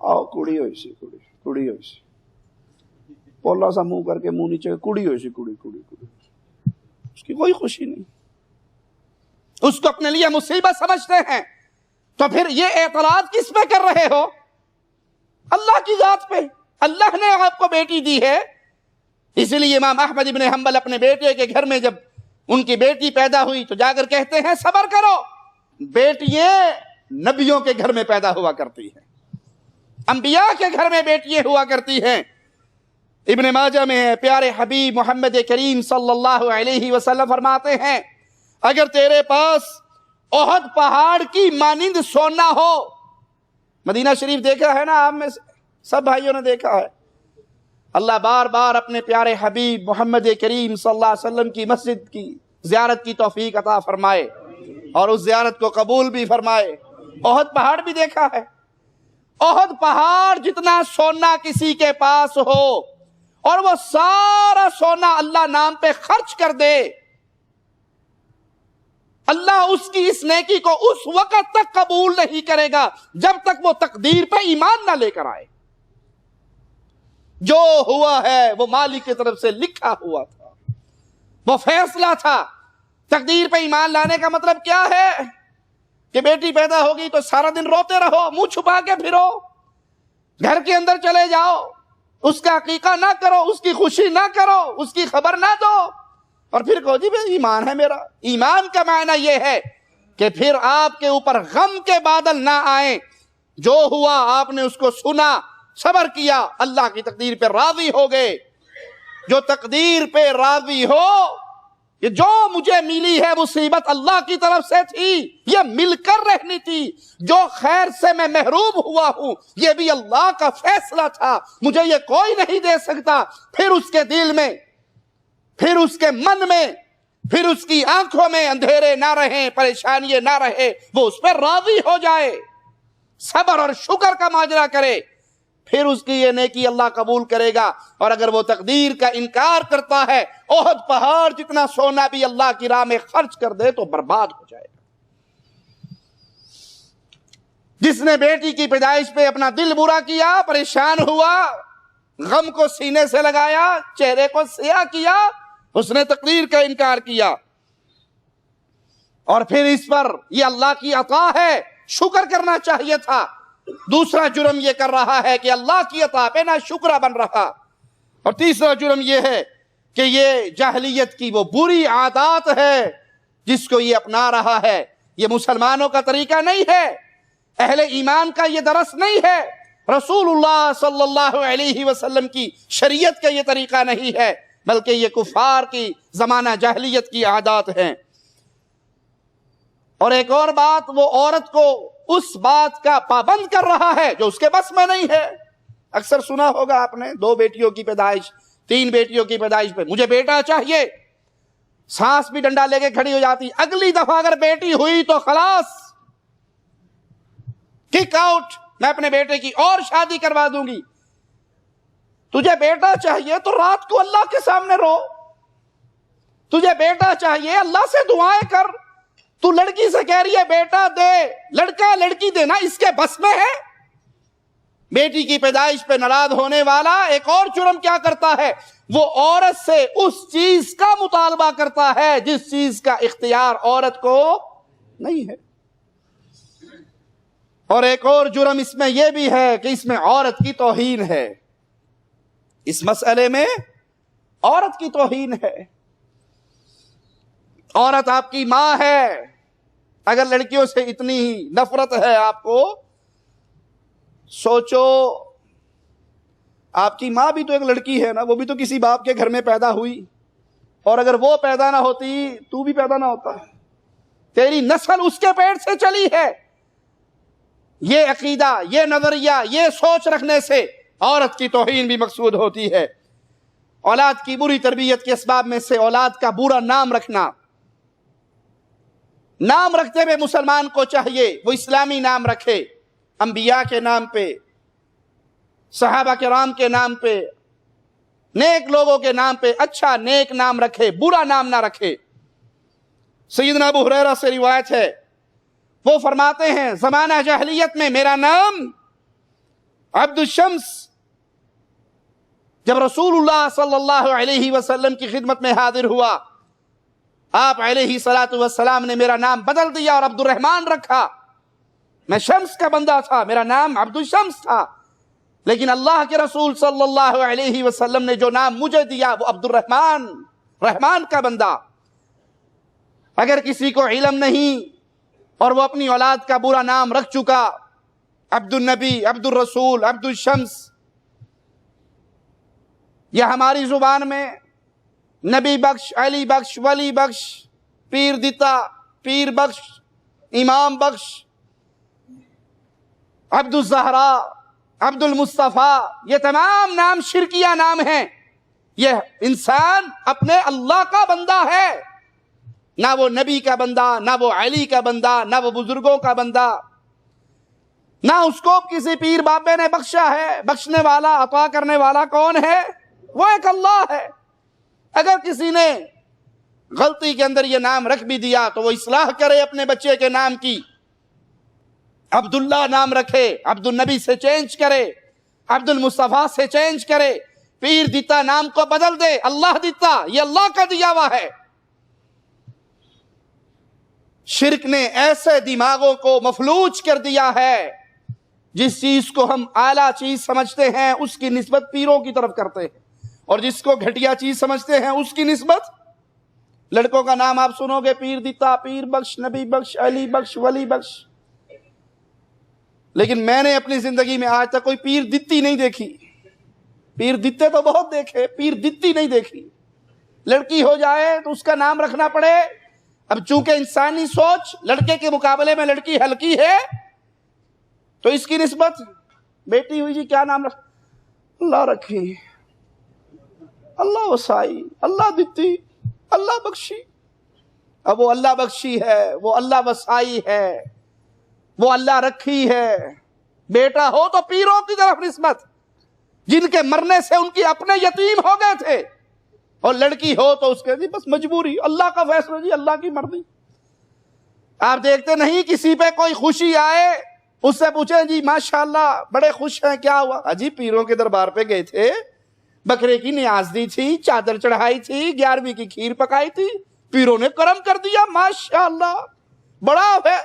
آؤ کڑی ہوئی سی، کڑی ہوئی سی، پولا سا منہ کر کے منہ نیچے، کڑی ہوئی سی، کڑی، اس کی کوئی خوشی نہیں، اس کو اپنے لیے مصیبت سمجھتے ہیں۔ تو پھر یہ اعتراض کس پہ کر رہے ہو؟ اللہ کی ذات پہ۔ اللہ نے آپ کو بیٹی دی ہے، اسی لیے امام احمد ابن حنبل اپنے بیٹے کے گھر میں جب ان کی بیٹی پیدا ہوئی تو جا کر کہتے ہیں صبر کرو، بیٹیاں نبیوں کے گھر میں پیدا ہوا کرتی ہیں، انبیاء کے گھر میں بیٹیاں ہوا کرتی ہیں۔ ابن ماجہ میں ہے، پیارے حبیب محمد کریم صلی اللہ علیہ وسلم فرماتے ہیں اگر تیرے پاس احد پہاڑ کی مانند سونا ہو، مدینہ شریف دیکھا ہے نا آپ میں سب بھائیوں نے دیکھا ہے، اللہ بار بار اپنے پیارے حبیب محمد کریم صلی اللہ علیہ وسلم کی مسجد کی زیارت کی توفیق عطا فرمائے اور اس زیارت کو قبول بھی فرمائے۔ احد پہاڑ بھی دیکھا ہے، احد پہاڑ جتنا سونا کسی کے پاس ہو اور وہ سارا سونا اللہ نام پہ خرچ کر دے، اللہ اس کی اس نیکی کو اس وقت تک قبول نہیں کرے گا جب تک وہ تقدیر پہ ایمان نہ لے کر آئے۔ جو ہوا ہے وہ مالک کی طرف سے لکھا ہوا تھا، وہ فیصلہ تھا۔ تقدیر پہ ایمان لانے کا مطلب کیا ہے کہ بیٹی پیدا ہوگی تو سارا دن روتے رہو، منہ چھپا کے پھرو، گھر کے اندر چلے جاؤ، اس کا عقیقہ نہ کرو، اس کی خوشی نہ کرو، اس کی خبر نہ دو، اور پھر کہو جی بھائی ایمان ہے میرا۔ ایمان کا معنی یہ ہے کہ پھر آپ کے اوپر غم کے بادل نہ آئیں، جو ہوا آپ نے اس کو سنا، صبر کیا، اللہ کی تقدیر پہ راضی ہو گئے۔ جو تقدیر پہ راضی ہو کہ جو مجھے ملی ہے مصیبت اللہ کی طرف سے تھی، یہ مل کر رہنی تھی، جو خیر سے میں محروم ہوا ہوں یہ بھی اللہ کا فیصلہ تھا، مجھے یہ کوئی نہیں دے سکتا۔ پھر اس کے دل میں، پھر اس کے من میں، پھر اس کی آنکھوں میں اندھیرے نہ رہیں، پریشانی نہ رہے، وہ اس پر راضی ہو جائے، صبر اور شکر کا ماجرا کرے، پھر اس کی یہ نیکی اللہ قبول کرے گا۔ اور اگر وہ تقدیر کا انکار کرتا ہے، احد پہاڑ جتنا سونا بھی اللہ کی راہ میں خرچ کر دے تو برباد ہو جائے گا۔ جس نے بیٹی کی پیدائش پہ اپنا دل برا کیا، پریشان ہوا، غم کو سینے سے لگایا، چہرے کو سیاہ کیا، اس نے تقدیر کا انکار کیا، اور پھر اس پر یہ اللہ کی عطا ہے، شکر کرنا چاہیے تھا۔ دوسرا جرم یہ کر رہا ہے کہ اللہ کی عطا پہ نہ شکرہ بن رہا، اور تیسرا جرم یہ ہے کہ یہ جاہلیت کی وہ بری عادات ہے جس کو یہ اپنا رہا ہے۔ یہ مسلمانوں کا طریقہ نہیں ہے، اہل ایمان کا یہ درس نہیں ہے، رسول اللہ صلی اللہ علیہ وسلم کی شریعت کا یہ طریقہ نہیں ہے، بلکہ یہ کفار کی زمانہ جاہلیت کی عادات ہیں۔ اور ایک اور بات، وہ عورت کو اس بات کا پابند کر رہا ہے جو اس کے بس میں نہیں ہے۔ اکثر سنا ہوگا آپ نے 2 بیٹیوں کی پیدائش، 3 بیٹیوں کی پیدائش پہ مجھے بیٹا چاہیے، سانس بھی ڈنڈا لے کے کھڑی ہو جاتی، اگلی دفعہ اگر بیٹی ہوئی تو خلاص، کک آؤٹ، میں اپنے بیٹے کی اور شادی کروا دوں گی۔ تجھے بیٹا چاہیے تو رات کو اللہ کے سامنے رو، تجھے بیٹا چاہیے اللہ سے دعائیں کر، تو لڑکی سے کہہ رہی ہے بیٹا دے، لڑکا لڑکی دینا اس کے بس میں ہے؟ بیٹی کی پیدائش پہ ناراض ہونے والا ایک اور جرم کیا کرتا ہے، وہ عورت سے اس چیز کا مطالبہ کرتا ہے جس چیز کا اختیار عورت کو نہیں ہے۔ اور ایک اور جرم اس میں یہ بھی ہے کہ اس میں عورت کی توہین ہے، اس مسئلے میں عورت کی توہین ہے۔ عورت آپ کی ماں ہے، اگر لڑکیوں سے اتنی ہی نفرت ہے آپ کو، سوچو آپ کی ماں بھی تو ایک لڑکی ہے نا، وہ بھی تو کسی باپ کے گھر میں پیدا ہوئی، اور اگر وہ پیدا نہ ہوتی تو بھی پیدا نہ ہوتا، تیری نسل اس کے پیٹ سے چلی ہے۔ یہ عقیدہ، یہ نظریہ، یہ سوچ رکھنے سے عورت کی توہین بھی مقصود ہوتی ہے۔ اولاد کی بری تربیت کے اسباب میں سے اولاد کا برا نام رکھنا۔ نام رکھتے ہوئے مسلمان کو چاہیے وہ اسلامی نام رکھے، انبیاء کے نام پہ، صحابہ کرام کے نام پہ، نیک لوگوں کے نام پہ اچھا نیک نام رکھے، برا نام نہ رکھے۔ سیدنا ابو ہریرہ سے روایت ہے، وہ فرماتے ہیں زمانہ جاہلیت میں میرا نام عبد الشمس، جب رسول اللہ صلی اللہ علیہ وسلم کی خدمت میں حاضر ہوا، آپ علیہ الصلوۃ والسلام نے میرا نام بدل دیا اور عبد الرحمن رکھا۔ میں شمس کا بندہ تھا، میرا نام عبد الشمس تھا، لیکن اللہ کے رسول صلی اللہ علیہ وسلم نے جو نام مجھے دیا وہ عبد الرحمن، رحمان کا بندہ۔ اگر کسی کو علم نہیں اور وہ اپنی اولاد کا برا نام رکھ چکا، عبد النبی، عبد الرسول، عبد الشمس، یا ہماری زبان میں نبی بخش، علی بخش، ولی بخش، پیر دتا، پیر بخش، امام بخش، عبد الزہرا، عبد المصطفیٰ، یہ تمام نام شرکیہ نام ہیں۔ یہ انسان اپنے اللہ کا بندہ ہے، نہ وہ نبی کا بندہ، نہ وہ علی کا بندہ، نہ وہ بزرگوں کا بندہ، نہ اس کو کسی پیر بابے نے بخشا ہے۔ بخشنے والا، عطا کرنے والا کون ہے؟ وہ ایک اللہ ہے۔ اگر کسی نے غلطی کے اندر یہ نام رکھ بھی دیا تو وہ اصلاح کرے اپنے بچے کے نام کی، عبداللہ نام رکھے، عبد النبی سے چینج کرے، عبد المصطفیٰ سے چینج کرے، پیر دیتا نام کو بدل دے، اللہ دیتا، یہ اللہ کا دیا ہوا ہے۔ شرک نے ایسے دماغوں کو مفلوج کر دیا ہے، جس چیز کو ہم اعلیٰ چیز سمجھتے ہیں اس کی نسبت پیروں کی طرف کرتے ہیں، اور جس کو گھٹیا چیز سمجھتے ہیں اس کی نسبت، لڑکوں کا نام آپ سنو گے پیر دیتا، پیر بخش، نبی بخش، علی بخش، ولی بخش، لیکن میں نے اپنی زندگی میں آج تک کوئی پیر دتی نہیں دیکھی۔ پیر دتے تو بہت دیکھے، پیر دتی نہیں دیکھی۔ لڑکی ہو جائے تو اس کا نام رکھنا پڑے۔ اب چونکہ انسانی سوچ لڑکے کے مقابلے میں لڑکی ہلکی ہے، تو اس کی نسبت بیٹی ہوئی جی کیا نام رکھ، اللہ رکھی، اللہ وسائی، اللہ دتی، اللہ بخشی۔ اب وہ اللہ بخشی ہے، وہ اللہ وسائی ہے، وہ اللہ رکھی ہے۔ بیٹا ہو تو پیروں کی طرف نسبت، جن کے مرنے سے ان کی اپنے یتیم ہو گئے تھے، اور لڑکی ہو تو اس کے جی بس مجبوری، اللہ کا فیصلہ، جی اللہ کی مرضی۔ آپ دیکھتے نہیں کسی پہ کوئی خوشی آئے اس سے پوچھیں جی ماشاءاللہ بڑے خوش ہیں، کیا ہوا؟ اجی پیروں کے دربار پہ گئے تھے، بکرے کی نیاز دی تھی، چادر چڑھائی تھی، 11ویں کی کھیر پکائی تھی، پیروں نے کرم کر دیا، ماشاءاللہ بڑا ہے۔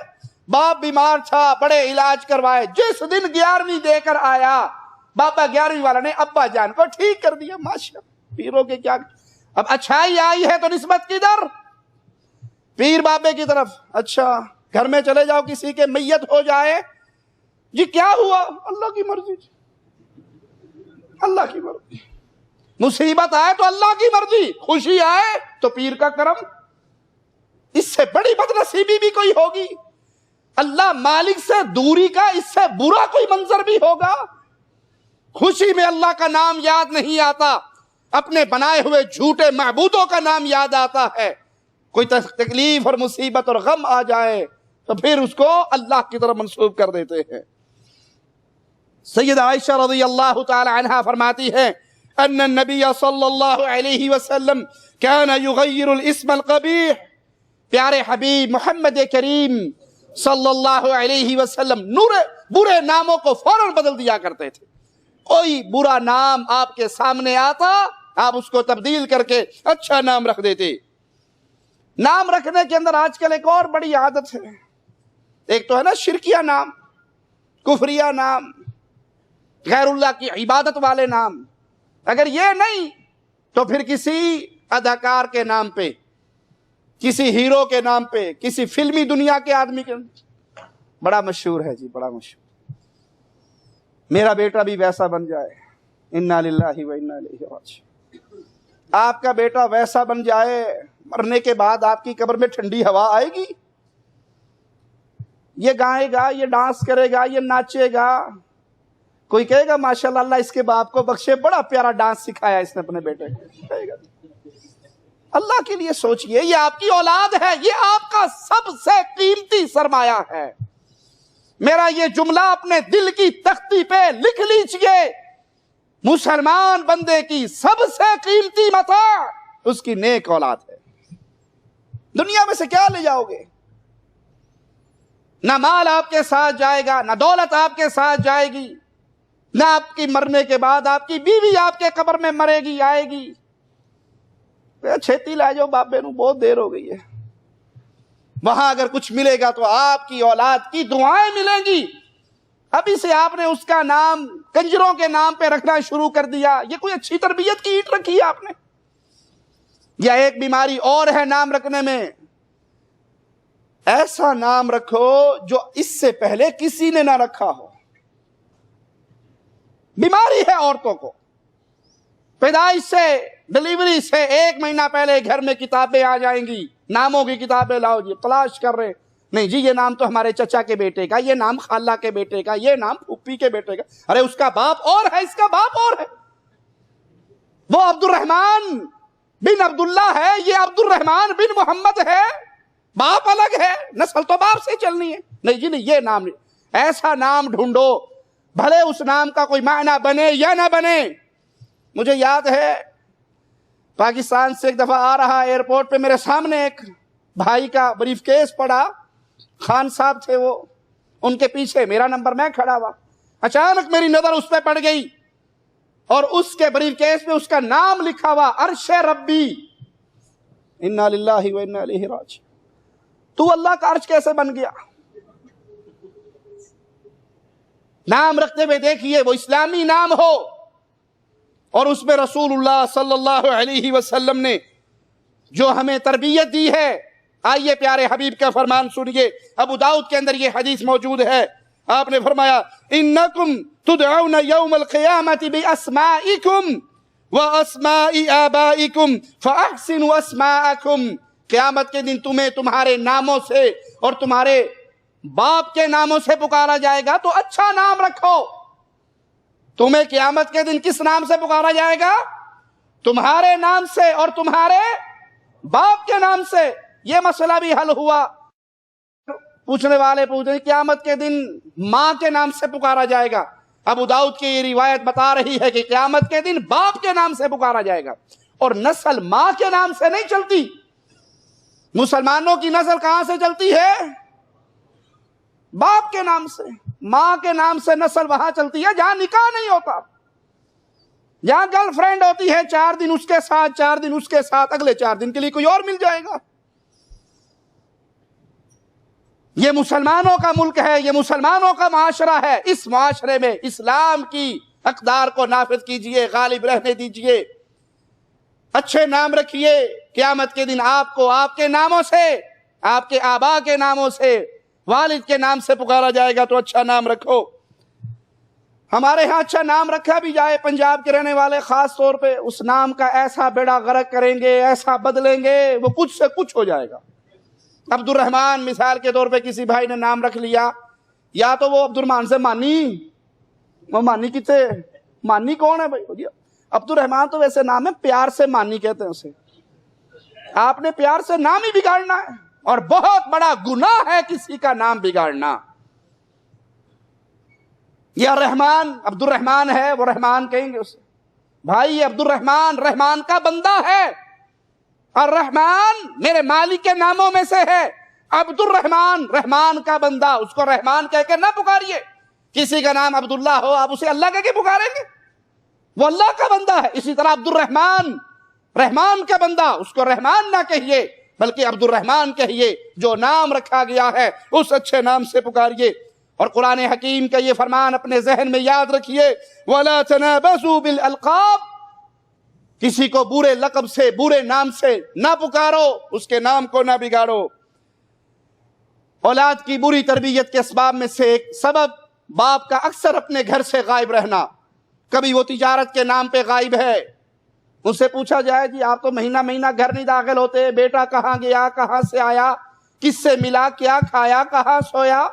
باپ بیمار تھا، بڑے علاج کروائے، جس دن 11ویں دے کر آیا بابا 11ویں والا نے ابا جان کو ٹھیک کر دیا، ماشاءاللہ۔ پیروں کے کیا، اب اچھائی آئی ہے تو نسبت کدھر؟ پیر بابے کی طرف۔ اچھا گھر میں چلے جاؤ، کسی کے میت ہو جائے، جی کیا ہوا؟ اللہ کی مرضی، اللہ کی مرضی۔ مصیبت آئے تو اللہ کی مرضی، خوشی آئے تو پیر کا کرم۔ اس سے بڑی بدنصیبی بھی کوئی ہوگی؟ اللہ مالک سے دوری کا اس سے برا کوئی منظر بھی ہوگا؟ خوشی میں اللہ کا نام یاد نہیں آتا، اپنے بنائے ہوئے جھوٹے معبودوں کا نام یاد آتا ہے۔ کوئی تکلیف اور مصیبت اور غم آ جائے تو پھر اس کو اللہ کی طرف منسوب کر دیتے ہیں۔ سیدہ عائشہ رضی اللہ تعالی عنہا فرماتی ہے ان النبی صلی اللہ علیہ وسلم كان يغير الاسم القبیح، پیارے حبیب محمد کریم صلی اللہ علیہ وسلم برے ناموں کو فوراً بدل دیا کرتے تھے۔ کوئی برا نام آپ کے سامنے آتا، آپ اس کو تبدیل کر کے اچھا نام رکھ دیتے۔ نام رکھنے کے اندر آج کل ایک اور بڑی عادت ہے، ایک تو ہے نا شرکیہ نام، کفریہ نام، غیر اللہ کی عبادت والے نام۔ اگر یہ نہیں تو پھر کسی اداکار کے نام پہ، کسی ہیرو کے نام پہ، کسی فلمی دنیا کے آدمی کے، بڑا مشہور ہے جی، بڑا مشہور، میرا بیٹا بھی ویسا بن جائے، انا للہ و انا الیہ راجعون۔ آپ کا بیٹا ویسا بن جائے، مرنے کے بعد آپ کی قبر میں ٹھنڈی ہوا آئے گی؟ یہ گائے گا، یہ ڈانس کرے گا، یہ ناچے گا، کوئی کہے گا ماشاءاللہ اللہ اس کے باپ کو بخشے، بڑا پیارا ڈانس سکھایا اس نے اپنے بیٹے کو، کہے گا۔ اللہ کے لیے سوچئے، یہ آپ کی اولاد ہے، یہ آپ کا سب سے قیمتی سرمایہ ہے۔ میرا یہ جملہ اپنے دل کی تختی پہ لکھ لیجئے، مسلمان بندے کی سب سے قیمتی متاع اس کی نیک اولاد ہے۔ دنیا میں سے کیا لے جاؤ گے؟ نہ مال آپ کے ساتھ جائے گا، نہ دولت آپ کے ساتھ جائے گی، نہ آپ کی مرنے کے بعد آپ کی بیوی آپ کے قبر میں مرے گی، آئے گی۔ چھیتی لے جاؤ بابے نو، بہت دیر ہو گئی ہے۔ وہاں اگر کچھ ملے گا تو آپ کی اولاد کی دعائیں ملیں گی۔ ابھی سے آپ نے اس کا نام کنجروں کے نام پہ رکھنا شروع کر دیا، یہ کوئی اچھی تربیت کی اینٹ رکھی ہے آپ نے؟ یا ایک بیماری اور ہے نام رکھنے میں، ایسا نام رکھو جو اس سے پہلے کسی نے نہ رکھا ہو۔ بیماری ہے عورتوں کو، پیدائش سے، ڈلیوری سے 1 مہینہ پہلے گھر میں کتابیں آ جائیں گی، ناموں کی کتابیں لاؤ جی، تلاش کر رہے، نہیں جی یہ نام تو ہمارے چچا کے بیٹے کا، یہ نام خالہ کے بیٹے کا، یہ نام پھوپھی کے بیٹے کا، ارے اس کا باپ اور ہے، اس کا باپ اور ہے، وہ عبد الرحمن بن عبداللہ ہے، یہ عبد الرحمن بن محمد ہے، باپ الگ ہے، نسل تو باپ سے چلنی ہے، نہیں جی نہیں یہ نام نہیں۔ ایسا نام ڈھونڈو بھلے اس نام کا کوئی معنی بنے یا نہ بنے۔ مجھے یاد ہے پاکستان سے ایک دفعہ آ رہا ایئرپورٹ پہ، میرے سامنے ایک بھائی کا بریف کیس پڑا، خان صاحب تھے وہ، ان کے پیچھے میرا نمبر، میں کھڑا ہوا، اچانک میری نظر اس پہ پڑ گئی اور اس کے بریف کیس میں اس کا نام لکھا ہوا عرش ربی، انا للہ و انا الیہ راجعون۔ تو اللہ کا عرش کیسے بن گیا؟ نام رکھتے ہوئے دیکھیے وہ اسلامی نام ہو اور اس میں رسول اللہ صلی اللہ علیہ وسلم نے جو ہمیں تربیت دی ہے۔ آئیے پیارے حبیب کا فرمان سنیے، ابو داؤد کے اندر یہ حدیث موجود ہے، آپ نے فرمایا انکم تدعون یوم القیامت باسمائکم واسماء آبائکم فاحسنوا اسماءکم، قیامت کے دن تمہیں تمہارے ناموں سے اور تمہارے باپ کے ناموں سے پکارا جائے گا تو اچھا نام رکھو۔ تمہیں قیامت کے دن کس نام سے پکارا جائے گا؟ تمہارے نام سے اور تمہارے باپ کے نام سے۔ یہ مسئلہ بھی حل ہوا۔ پوچھنے والے پوچھیں قیامت کے دن ماں کے نام سے پکارا جائے گا، ابو داؤد کی یہ روایت بتا رہی ہے کہ قیامت کے دن باپ کے نام سے پکارا جائے گا، اور نسل ماں کے نام سے نہیں چلتی۔ مسلمانوں کی نسل کہاں سے چلتی ہے؟ باپ کے نام سے۔ ماں کے نام سے نسل وہاں چلتی ہے جہاں نکاح نہیں ہوتا، جہاں گرل فرینڈ ہوتی ہے، 4 دن اس کے ساتھ، 4 دن اس کے ساتھ، اگلے 4 دن کے لیے کوئی اور مل جائے گا۔ یہ مسلمانوں کا ملک ہے، یہ مسلمانوں کا معاشرہ ہے۔ اس معاشرے میں اسلام کی اقدار کو نافذ کیجئے، غالب رہنے دیجئے، اچھے نام رکھیے۔ قیامت کے دن آپ کو آپ کے ناموں سے، آپ کے آبا کے ناموں سے، والد کے نام سے پکارا جائے گا تو اچھا نام رکھو۔ ہمارے ہاں اچھا نام رکھا بھی جائے، پنجاب کے رہنے والے خاص طور پہ اس نام کا ایسا بیڑا غرق کریں گے، ایسا بدلیں گے، وہ کچھ سے کچھ ہو جائے گا۔ عبد الرحمن مثال کے طور پہ کسی بھائی نے نام رکھ لیا، یا تو وہ عبد الرحمن سے مانی، وہ مانی کتنے، مانی کون ہے بھائی؟ عبد الرحمن تو ویسے نام ہے، پیار سے مانی کہتے ہیں اسے۔ آپ نے پیار سے نام ہی بگاڑنا ہے، اور بہت بڑا گناہ ہے کسی کا نام بگاڑنا۔ یہ رحمان، عبد الرحمن ہے، وہ رحمان کہیں گے اسے، بھائی یہ عبد الرحمن رحمان کا بندہ ہے، اور رحمان میرے مالک کے ناموں میں سے ہے۔ عبد الرحمن رحمان کا بندہ، اس کو رحمان کہہ کے نہ پکاریے۔ کسی کا نام عبداللہ ہو، آپ اسے اللہ کہہ کے پکاریں گے؟ وہ اللہ کا بندہ ہے۔ اسی طرح عبد الرحمن رحمان کا بندہ، اس کو رحمان نہ کہیے بلکہ عبد الرحمن کہیے۔ جو نام رکھا گیا ہے اس اچھے نام سے پکاریے۔ اور قرآن حکیم کا یہ فرمان اپنے ذہن میں یاد رکھیے، وَلَا تَنَابَزُوا بِالْأَلْقَابِ، کسی کو برے لقب سے، برے نام سے نہ پکارو، اس کے نام کو نہ بگاڑو۔ اولاد کی بری تربیت کے اسباب میں سے ایک سبب باپ کا اکثر اپنے گھر سے غائب رہنا۔ کبھی وہ تجارت کے نام پہ غائب ہے، ان سے پوچھا جائے جی آپ تو مہینہ مہینہ گھر نہیں داخل ہوتے، بیٹا کہاں گیا، کہاں سے آیا، کس سے ملا، کیا کھایا، کہاں سویا؟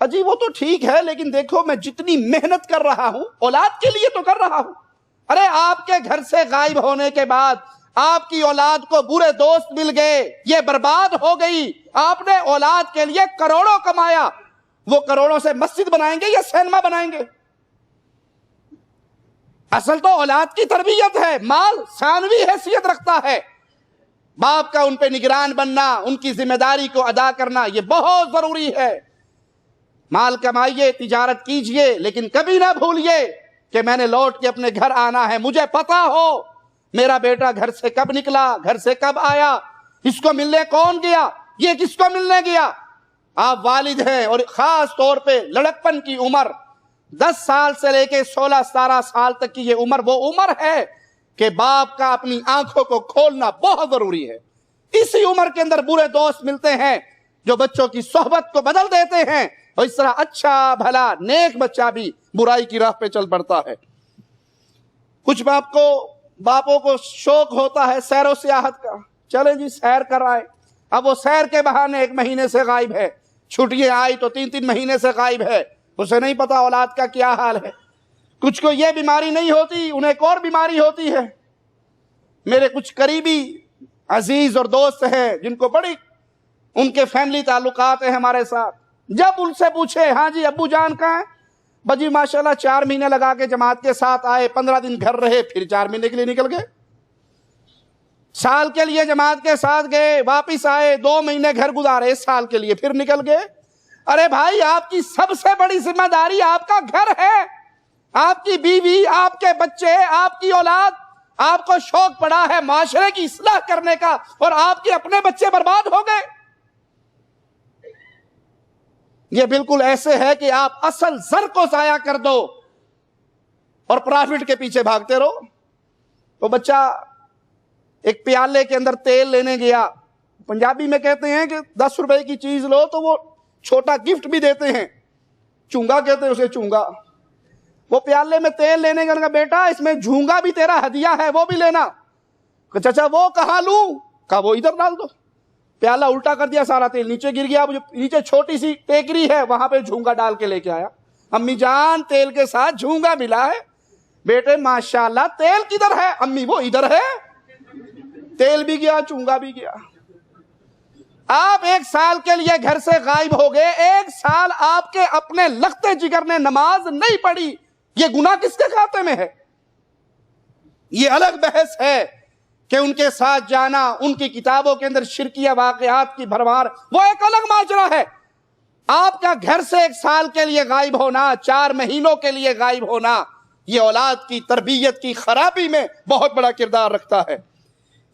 اجی وہ تو ٹھیک ہے، لیکن دیکھو میں جتنی محنت کر رہا ہوں اولاد کے لیے تو کر رہا ہوں۔ ارے آپ کے گھر سے غائب ہونے کے بعد آپ کی اولاد کو برے دوست مل گئے، یہ برباد ہو گئی۔ آپ نے اولاد کے لیے کروڑوں کمایا، وہ کروڑوں سے مسجد بنائیں گے یا سینما بنائیں گے؟ اصل تو اولاد کی تربیت ہے، مال ثانوی حیثیت رکھتا ہے۔ باپ کا ان پہ نگران بننا، ان کی ذمہ داری کو ادا کرنا، یہ بہت ضروری ہے۔ مال کمائیے، تجارت کیجئے، لیکن کبھی نہ بھولیے کہ میں نے لوٹ کے اپنے گھر آنا ہے۔ مجھے پتا ہو میرا بیٹا گھر سے کب نکلا، گھر سے کب آیا، اس کو ملنے کون گیا، یہ کس کو ملنے گیا۔ آپ والد ہیں، اور خاص طور پہ لڑکپن کی عمر 10 سال سے لے کے 16-17 سال تک کی یہ عمر وہ عمر ہے کہ باپ کا اپنی آنکھوں کو کھولنا بہت ضروری ہے۔ اسی عمر کے اندر برے دوست ملتے ہیں جو بچوں کی صحبت کو بدل دیتے ہیں، اور اس طرح اچھا بھلا نیک بچہ بھی برائی کی راہ پہ چل پڑتا ہے۔ کچھ باپوں کو شوق ہوتا ہے سیر و سیاحت کا، چلے جی سیر کر آئے۔ اب وہ سیر کے بہانے 1 مہینے سے غائب ہے، چھٹیاں آئی تو 3 مہینے سے غائب ہے، اسے نہیں پتا اولاد کا کیا حال ہے۔ کچھ کو یہ بیماری نہیں ہوتی، انہیں ایک اور بیماری ہوتی ہے۔ میرے کچھ قریبی عزیز اور دوست ہیں جن کو بڑی ان کے فیملی تعلقات ہیں ہمارے ساتھ، جب ان سے پوچھے ہاں جی ابو جان کہاں ہیں، بجی ماشاءاللہ 4 مہینے لگا کے جماعت کے ساتھ آئے، 15 دن گھر رہے، پھر 4 مہینے کے لیے نکل گئے۔ سال کے لیے جماعت کے ساتھ گئے، واپس آئے، 2 مہینے گھر گزارے، سال کے لیے پھر نکل گئے۔ ارے بھائی آپ کی سب سے بڑی ذمہ داری آپ کا گھر ہے، آپ کی بیوی، آپ کے بچے، آپ کی اولاد۔ آپ کو شوق پڑا ہے معاشرے کی اصلاح کرنے کا، اور آپ کے اپنے بچے برباد ہو گئے۔ یہ بالکل ایسے ہے کہ آپ اصل زر کو ضائع کر دو اور پرافٹ کے پیچھے بھاگتے رہو۔ وہ بچہ ایک پیالے کے اندر تیل لینے گیا، پنجابی میں کہتے ہیں کہ 10 روپے کی چیز لو تو وہ چھوٹا گفٹ بھی دیتے ہیں، چونگا کہتے ہیں اسے، چونگا۔ وہ پیالے میں تیل لینے گیا، کہا بیٹا اس میں جھونگا بھی تیرا ہدیہ ہے، وہ بھی لینا۔ کہ چچا وہ کہاں لوں؟ کہا وہ ادھر ڈال دو۔ پیالہ الٹا کر دیا، سارا تیل نیچے گر گیا، جو نیچے چھوٹی سی ٹیکری ہے وہاں پہ جھونگا ڈال کے لے کے آیا۔ امی جان تیل کے ساتھ جھونگا ملا ہے۔ بیٹے ماشاءاللہ تیل کدھر ہے؟ امی وہ ادھر ہے۔ تیل بھی گیا، چونگا بھی گیا۔ آپ 1 سال کے لیے گھر سے غائب ہو گئے، 1 سال آپ کے اپنے لختے جگر نے نماز نہیں پڑھی، یہ گناہ کس کے کھاتے میں ہے؟ یہ الگ بحث ہے کہ ان کے ساتھ جانا، ان کی کتابوں کے اندر شرکیہ واقعات کی بھرمار، وہ ایک الگ ماجرا ہے۔ آپ کا گھر سے 1 سال کے لیے غائب ہونا، 4 مہینوں کے لیے غائب ہونا، یہ اولاد کی تربیت کی خرابی میں بہت بڑا کردار رکھتا ہے۔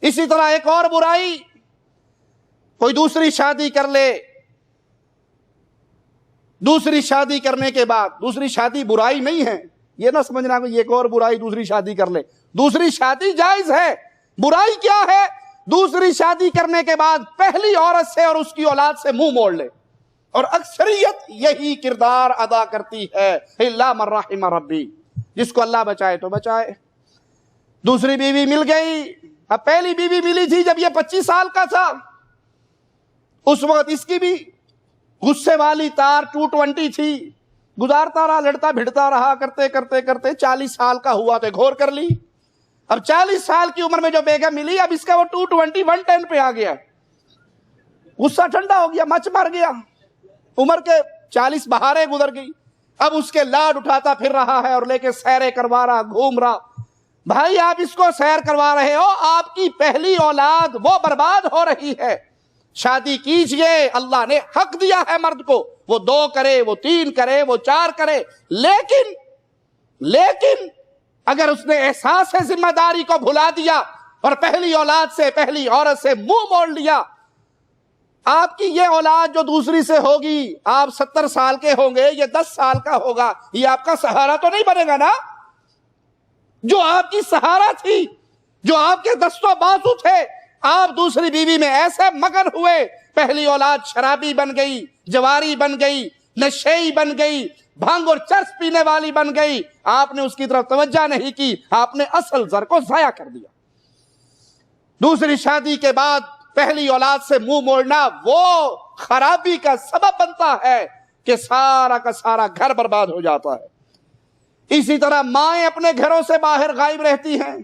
اسی طرح ایک اور برائی، کوئی دوسری شادی کر لے، دوسری شادی کرنے کے بعد، دوسری شادی برائی نہیں ہے، یہ نہ سمجھنا کہ ایک اور برائی دوسری شادی کر لے، دوسری شادی جائز ہے۔ برائی کیا ہے؟ دوسری شادی کرنے کے بعد پہلی عورت سے اور اس کی اولاد سے منہ موڑ لے، اور اکثریت یہی کردار ادا کرتی ہے، الا من رحم ربی، جس کو اللہ بچائے تو بچائے۔ دوسری بیوی مل گئی، اب پہلی بیوی ملی تھی جب یہ 25 سال کا تھا، اس وقت اس کی بھی غصے والی تار 220 تھی، گزارتا رہا، لڑتا بھڑتا رہا، کرتے کرتے کرتے 40 سال کا ہوا تو گھور کر لی۔ اب 40 سال کی عمر میں جو بیگم ملی، اب اس کا وہ 220 110 پہ آ گیا، غصہ ٹھنڈا ہو گیا، مچ مر گیا، عمر کے 40 بہاریں گزر گئی، اب اس کے لاڈ اٹھاتا پھر رہا ہے اور لے کے سیرے کروا رہا، گھوم رہا۔ بھائی آپ اس کو سیر کروا رہے ہو، آپ کی پہلی اولاد وہ برباد ہو رہی ہے۔ شادی کیجئے، اللہ نے حق دیا ہے مرد کو، وہ 2 کرے، وہ 3 کرے، وہ 4 کرے، لیکن اگر اس نے احساس ذمہ داری کو بھلا دیا اور پہلی اولاد سے، پہلی عورت سے منہ موڑ لیا، آپ کی یہ اولاد جو دوسری سے ہوگی، آپ 70 سال کے ہوں گے، یہ 10 سال کا ہوگا، یہ آپ کا سہارا تو نہیں بنے گا نا؟ جو آپ کی سہارا تھی، جو آپ کے دست و بازو تھے، آپ دوسری بیوی میں ایسے مگن ہوئے، پہلی اولاد شرابی بن گئی، جواری بن گئی، نشئی بن گئی، بھنگ اور چرس پینے والی بن گئی، آپ نے اس کی طرف توجہ نہیں کی، آپ نے اصل زر کو ضائع کر دیا۔ دوسری شادی کے بعد پہلی اولاد سے منہ موڑنا وہ خرابی کا سبب بنتا ہے کہ سارا کا سارا گھر برباد ہو جاتا ہے۔ اسی طرح مائیں اپنے گھروں سے باہر غائب رہتی ہیں،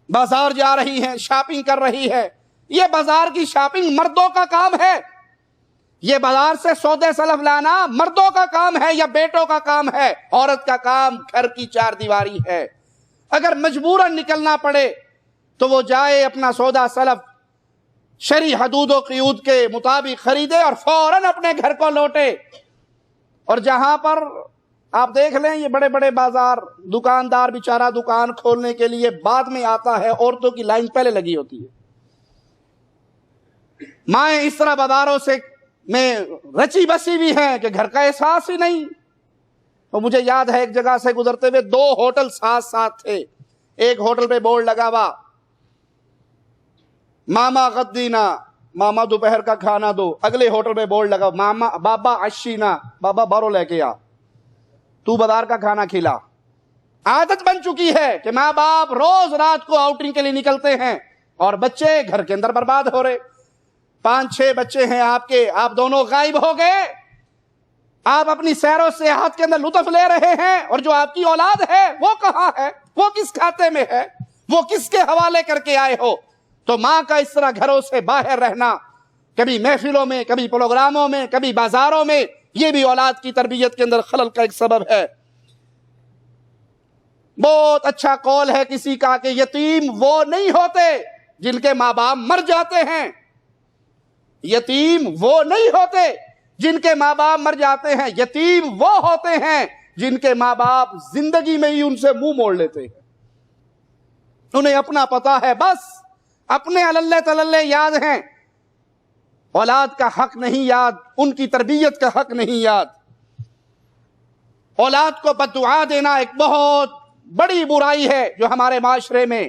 بازار جا رہی ہیں، شاپنگ کر رہی ہے۔ یہ بازار کی شاپنگ مردوں کا کام ہے، یہ بازار سے سودے سلف لانا مردوں کا کام ہے یا بیٹوں کا کام ہے؟ عورت کا کام گھر کی چار دیواری ہے۔ اگر مجبوراً نکلنا پڑے تو وہ جائے، اپنا سودا سلف شرعی حدود و قیود کے مطابق خریدے اور فوراً اپنے گھر کو لوٹے۔ اور جہاں پر آپ دیکھ لیں یہ بڑے بڑے بازار، دکاندار بیچارہ دکان کھولنے کے لیے بعد میں آتا ہے، عورتوں کی لائن پہلے لگی ہوتی ہے۔ مائیں اس طرح بازاروں سے میں رچی بسی بھی ہیں کہ گھر کا احساس ہی نہیں۔ تو مجھے یاد ہے ایک جگہ سے گزرتے ہوئے 2 ہوٹل ساتھ ساتھ تھے، ایک ہوٹل پہ بورڈ لگا ہوا ماما غدینا، ماما دوپہر کا کھانا دو، اگلے ہوٹل پہ بورڈ لگا ماما بابا عشینا، بابا بارو لے کے آ، تو بازار کا کھانا کھلا۔ عادت بن چکی ہے کہ ماں باپ روز رات کو آؤٹنگ کے لیے نکلتے ہیں اور بچے گھر کے اندر برباد ہو رہے۔ 5-6 بچے ہیں آپ کے، آپ دونوں غائب ہو گئے، آپ اپنی سیر و سیاحت کے اندر لطف لے رہے ہیں، اور جو آپ کی اولاد ہے وہ کہاں ہے، وہ کس کھاتے میں ہے، وہ کس کے حوالے کر کے آئے ہو؟ تو ماں کا اس طرح گھروں سے باہر رہنا، کبھی محفلوں میں، کبھی پروگراموں میں، کبھی بازاروں میں، یہ بھی اولاد کی تربیت کے اندر خلل کا ایک سبب ہے۔ بہت اچھا قول ہے کسی کا کہ یتیم وہ نہیں ہوتے جن کے ماں باپ مر جاتے ہیں، یتیم وہ نہیں ہوتے جن کے ماں باپ مر جاتے ہیں، یتیم وہ ہوتے ہیں جن کے ماں باپ زندگی میں ہی ان سے منہ موڑ لیتے ہیں۔ انہیں اپنا پتا ہے، بس اپنے اللہ تللے یاد ہیں، اولاد کا حق نہیں یاد، ان کی تربیت کا حق نہیں یاد۔ اولاد کو بددعا دینا ایک بہت بڑی برائی ہے جو ہمارے معاشرے میں،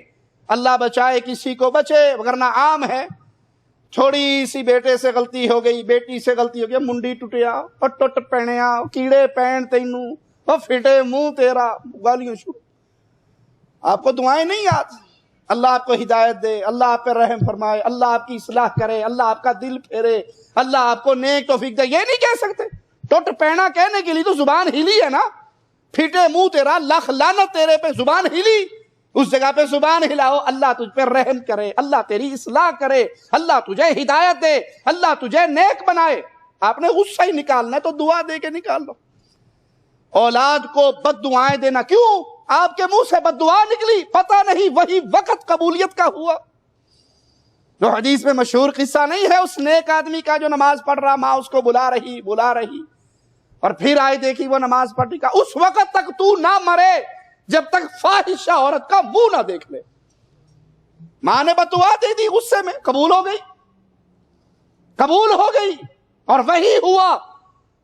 اللہ بچائے کسی کو بچے، ورنہ عام ہے۔ چھوڑی سی بیٹے سے غلطی ہو گئی، بیٹی سے غلطی ہو گئی، منڈی ٹوٹیا، ٹٹ پہنیا، کیڑے پہن تینوں، وہ پھٹے منہ تیرا، گالیوں شروع۔ آپ کو دعائیں نہیں یاد؟ اللہ آپ کو ہدایت دے، اللہ آپ پہ رحم فرمائے، اللہ آپ کی اصلاح کرے، اللہ آپ کا دل پھیرے، اللہ آپ کو نیک توفیق دے، یہ نہیں کہہ سکتے؟ ٹوٹ پہنا کہنے کے لیے تو زبان ہلی ہے نا، پھٹے منہ تیرا، لاکھ لعنت تیرے پہ، زبان ہلی، اس جگہ پہ زبان ہلاؤ، اللہ تجھ پہ رحم کرے، اللہ تیری اصلاح کرے، اللہ تجھے ہدایت دے، اللہ تجھے نیک بنائے۔ آپ نے غصہ ہی نکالنا ہے تو دعا دے کے نکال لو۔ اولاد کو بد دعائیں دینا، کیوں؟ آپ کے منہ سے بد دعا نکلی، پتہ نہیں وہی وقت قبولیت کا ہوا۔ جو حدیث میں مشہور قصہ نہیں ہے اس نیک آدمی کا جو نماز پڑھ رہا، ماں اس کو بلا رہی اور پھر آئی دیکھی وہ نماز پڑھی، کا اس وقت تک تو نہ مرے جب تک فاحشہ عورت کا منہ نہ دیکھ لے۔ ماں نے بد دعا دے دی، غصے میں قبول ہو گئی اور وہی ہوا۔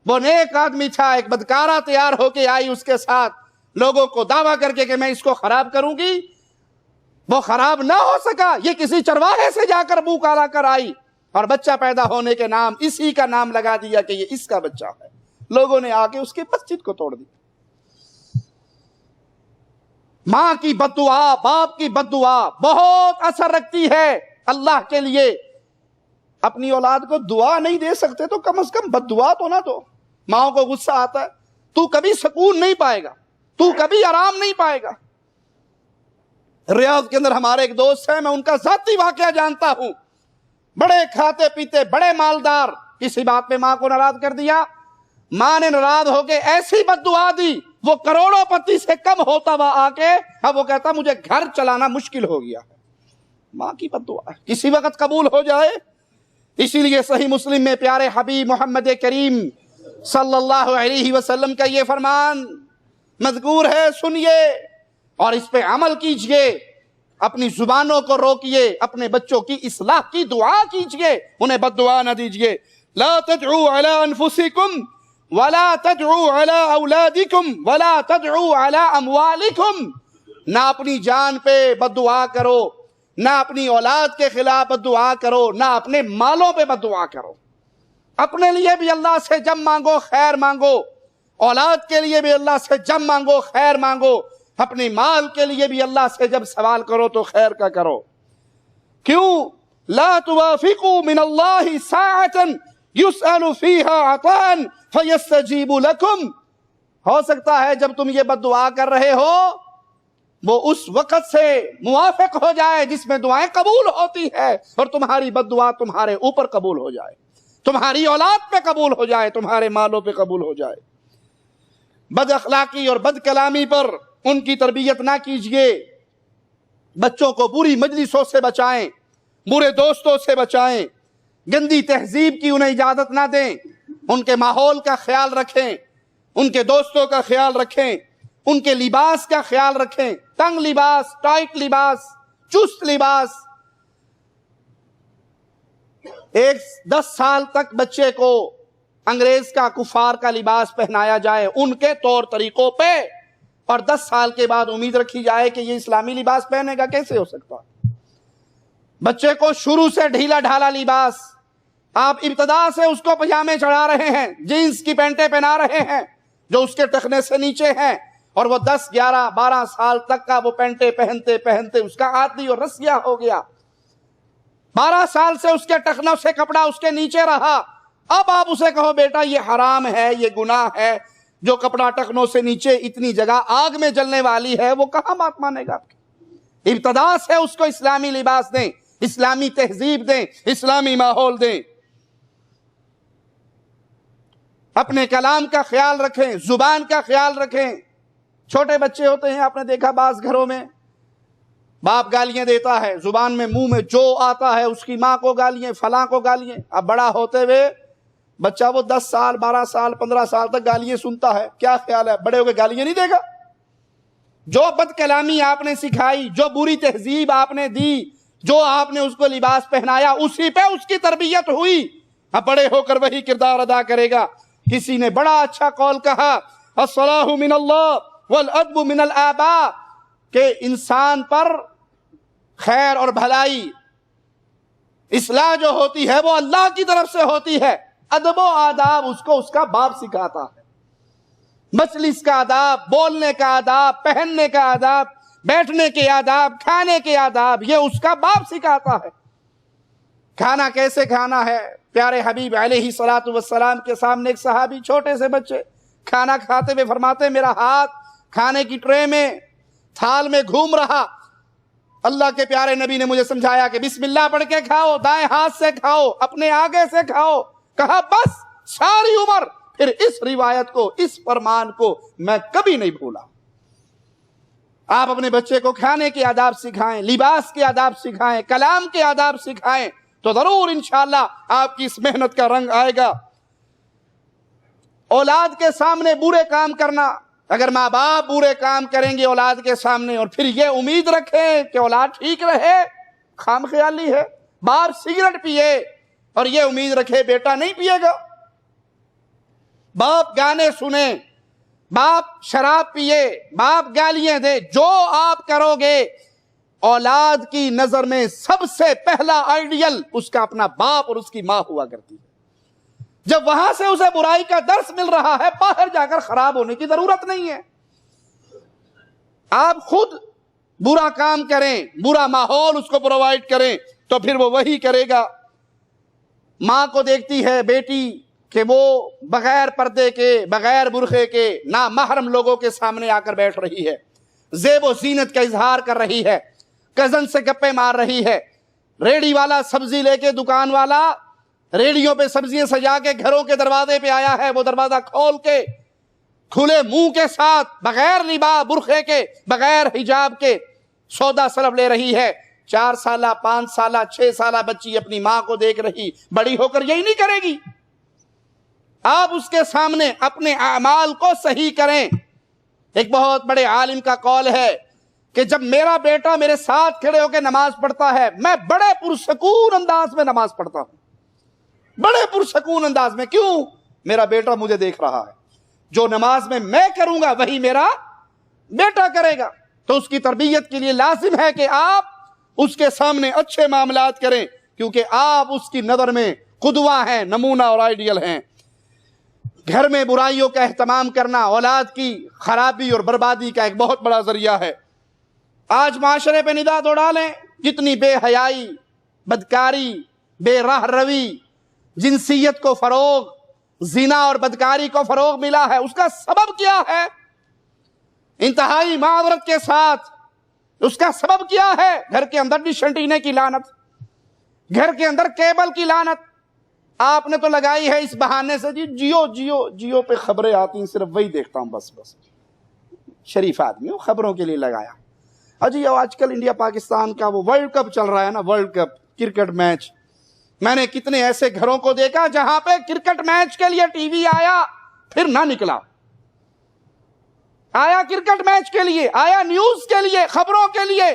وہ نیک آدمی تھا، ایک بدکارہ تیار ہو کے آئی اس کے ساتھ، لوگوں کو دعویٰ کر کے کہ میں اس کو خراب کروں گی، وہ خراب نہ ہو سکا، یہ کسی چرواہے سے جا کر منہ کالا کر آئی اور بچہ پیدا ہونے کے نام اسی کا نام لگا دیا کہ یہ اس کا بچہ ہے۔ لوگوں نے آ کے اس کی مسجد کو توڑ دی۔ ماں کی بد دعا، باپ کی بد دعا بہت اثر رکھتی ہے۔ اللہ کے لیے اپنی اولاد کو دعا نہیں دے سکتے تو کم از کم بد دعا تو نہ دو۔ ماں کو غصہ آتا ہے، تو کبھی سکون نہیں پائے گا، تو کبھی آرام نہیں پائے گا۔ ریاض کے اندر ہمارے ایک دوست ہیں، میں ان کا ذاتی واقعہ جانتا ہوں، بڑے کھاتے پیتے، بڑے مالدار، کسی بات پہ ماں کو ناراض کر دیا، ماں نے ناراض ہو کے ایسی بد دعا دی، وہ کروڑوں پتی سے کم ہوتا ہوا آ کے اب وہ کہتا مجھے گھر چلانا مشکل ہو گیا ہے۔ ماں کی بد دعا کسی وقت قبول ہو جائے۔ اسی لیے صحیح مسلم میں پیارے حبیب محمد کریم صلی اللہ علیہ وسلم کا یہ فرمان مذکور ہے، سنیے اور اس پہ عمل کیجئے، اپنی زبانوں کو روکیے، اپنے بچوں کی اصلاح کی دعا کیجئے، انہیں بد دعا نہ دیجئے۔ لا تدعوا على انفسکم ولا تدعوا على اولادکم ولا تدعوا على اموالکم، نہ اپنی جان پہ بد دعا کرو، نہ اپنی اولاد کے خلاف بد دعا کرو، نہ اپنے مالوں پہ بد دعا کرو۔ اپنے لیے بھی اللہ سے جب مانگو خیر مانگو، اولاد کے لیے بھی اللہ سے جب مانگو خیر مانگو، اپنے مال کے لیے بھی اللہ سے جب سوال کرو تو خیر کا کرو۔ کیوں؟ لا توافقوا من اللہ ساعة یسأل فیہا عطان فیستجیب لکم، ہو سکتا ہے جب تم یہ بد دعا کر رہے ہو وہ اس وقت سے موافق ہو جائے جس میں دعائیں قبول ہوتی ہے، اور تمہاری بد دعا تمہارے اوپر قبول ہو جائے، تمہاری اولاد پہ قبول ہو جائے، تمہارے مالوں پہ قبول ہو جائے۔ بد اخلاقی اور بد کلامی پر ان کی تربیت نہ کیجیے، بچوں کو بری مجلسوں سے بچائیں، برے دوستوں سے بچائیں، گندی تہذیب کی انہیں اجازت نہ دیں، ان کے ماحول کا خیال رکھیں، ان کے دوستوں کا خیال رکھیں، ان کے لباس کا خیال رکھیں، تنگ لباس، ٹائٹ لباس، چست لباس۔ 10 سال تک بچے کو انگریز کا، کفار کا لباس پہنایا جائے ان کے طور طریقوں پہ، اور 10 سال کے بعد امید رکھی جائے کہ یہ اسلامی لباس پہنے گا، کیسے ہو سکتا؟ بچے کو شروع سے ڈھیلا ڈھالا لباس، آپ ابتدا سے اس کو پجامے چڑھا رہے ہیں، جینز کی پینٹیں پہنا رہے ہیں جو اس کے ٹخنے سے نیچے ہیں، اور وہ 10 11 12 سال تک کا وہ پینٹیں پہنتے پہنتے اس کا عادی اور رسیہ ہو گیا۔ 12 سال سے اس کے ٹخنوں سے کپڑا اس کے نیچے رہا، اب آپ اسے کہو بیٹا یہ حرام ہے، یہ گناہ ہے، جو کپڑا ٹخنوں سے نیچے اتنی جگہ آگ میں جلنے والی ہے، وہ کہاں بات مانے گا آپ کی؟ ابتدا سے اس کو اسلامی لباس دیں، اسلامی تہذیب دیں، اسلامی ماحول دیں۔ اپنے کلام کا خیال رکھیں، زبان کا خیال رکھیں۔ چھوٹے بچے ہوتے ہیں، آپ نے دیکھا بعض گھروں میں باپ گالیاں دیتا ہے، زبان میں منہ میں جو آتا ہے اس کی ماں کو گالیاں، فلاں کو گالیاں۔ اب بڑا ہوتے ہوئے بچہ وہ 10 سال 12 سال 15 سال تک گالیاں سنتا ہے، کیا خیال ہے بڑے ہو کے گالیاں نہیں دے گا؟ جو بد کلامی آپ نے سکھائی، جو بری تہذیب آپ نے دی، جو آپ نے اس کو لباس پہنایا، اسی پہ اس کی تربیت ہوئی، اب بڑے ہو کر وہی کردار ادا کرے گا۔ کسی نے بڑا اچھا قول کہا، الصلاح من اللہ والادب من الآباء، کہ انسان پر خیر اور بھلائی، اصلاح جو ہوتی ہے وہ اللہ کی طرف سے ہوتی ہے، ادب و آداب اس کو اس کا باپ سکھاتا ہے۔ مجلس کا آداب، بولنے کا آداب، پہننے کا آداب، بیٹھنے کے آداب، کھانے کے آداب، یہ اس کا باپ سکھاتا ہے۔ کھانا کیسے کھانا ہے، پیارے حبیب علیہ الصلوۃ والسلام کے سامنے ایک صحابی، چھوٹے سے بچے، کھانا کھاتے ہوئے فرماتے میرا ہاتھ کھانے کی ٹرے میں، تھال میں گھوم رہا، اللہ کے پیارے نبی نے مجھے سمجھایا کہ بسم اللہ پڑھ کے کھاؤ، دائیں ہاتھ سے کھاؤ، اپنے آگے سے کھاؤ۔ کہا بس ساری عمر پھر اس روایت کو، اس فرمان کو میں کبھی نہیں بھولا۔ آپ اپنے بچے کو کھانے کے آداب سکھائیں، لباس کے آداب سکھائیں، کلام کے آداب سکھائیں، تو ضرور انشاءاللہ آپ کی اس محنت کا رنگ آئے گا۔ اولاد کے سامنے برے کام کرنا، اگر ماں باپ برے کام کریں گے اولاد کے سامنے اور پھر یہ امید رکھیں کہ اولاد ٹھیک رہے، خام خیالی ہے۔ باپ سگریٹ پیے اور یہ امید رکھے بیٹا نہیں پیے گا، باپ گانے سنے، باپ شراب پیے، باپ گالیاں دے، جو آپ کرو گے اولاد کی نظر میں سب سے پہلا آئیڈیل اس کا اپنا باپ اور اس کی ماں ہوا کرتی ہے۔ جب وہاں سے اسے برائی کا درس مل رہا ہے، باہر جا کر خراب ہونے کی ضرورت نہیں ہے۔ آپ خود برا کام کریں، برا ماحول اس کو پرووائڈ کریں تو پھر وہ وہی کرے گا۔ ماں کو دیکھتی ہے بیٹی کہ وہ بغیر پردے کے، بغیر برقعے کے، نامحرم لوگوں کے سامنے آ کر بیٹھ رہی ہے، زیب و زینت کا اظہار کر رہی ہے، کزن سے گپے مار رہی ہے، ریڑھی والا سبزی لے کے، دکان والا ریڑھیوں پہ سبزیاں سجا کے گھروں کے دروازے پہ آیا ہے، وہ دروازہ کھول کے کھلے منہ کے ساتھ، بغیر لباس، برقعے کے، بغیر حجاب کے سودا سلب لے رہی ہے۔ 4 سالہ 5 سالہ 6 سالہ بچی اپنی ماں کو دیکھ رہی، بڑی ہو کر یہی نہیں کرے گی۔ آپ اس کے سامنے اپنے اعمال کو صحیح کریں۔ ایک بہت بڑے عالم کا قول ہے کہ جب میرا بیٹا میرے ساتھ کھڑے ہو کے نماز پڑھتا ہے، میں بڑے پرسکون انداز میں نماز پڑھتا ہوں، بڑے پرسکون انداز میں۔ کیوں؟ میرا بیٹا مجھے دیکھ رہا ہے، جو نماز میں کروں گا وہی میرا بیٹا کرے گا۔ تو اس کی تربیت کے لیے لازم ہے کہ آپ اس کے سامنے اچھے معاملات کریں، کیونکہ آپ اس کی نظر میں قدوہ ہیں، نمونہ اور آئیڈیل ہیں۔ گھر میں برائیوں کا اہتمام کرنا اولاد کی خرابی اور بربادی کا ایک بہت بڑا ذریعہ ہے۔ آج معاشرے پہ نگاہ دوڑا لیں، جتنی بے حیائی، بدکاری، بے راہ روی، جنسیت کو فروغ، زنا اور بدکاری کو فروغ ملا ہے، اس کا سبب کیا ہے؟ انتہائی معذرت کے ساتھ اس کا سبب کیا ہے؟ گھر کے اندر ڈش اینٹینا کی لعنت، گھر کے اندر کیبل کی لعنت۔ آپ نے تو لگائی ہے اس بہانے سے جی جیو پہ خبریں آتی ہیں، صرف وہی دیکھتا ہوں، بس شریف آدمی ہوں، خبروں کے لیے لگایا۔ اجی آج کل انڈیا پاکستان کا وہ ورلڈ کپ چل رہا ہے نا، ورلڈ کپ کرکٹ میچ، میں نے کتنے ایسے گھروں کو دیکھا جہاں پہ کرکٹ میچ کے لیے ٹی وی آیا پھر نہ نکلا، آیا کرکٹ میچ کے لیے، آیا نیوز کے لیے، خبروں کے لیے،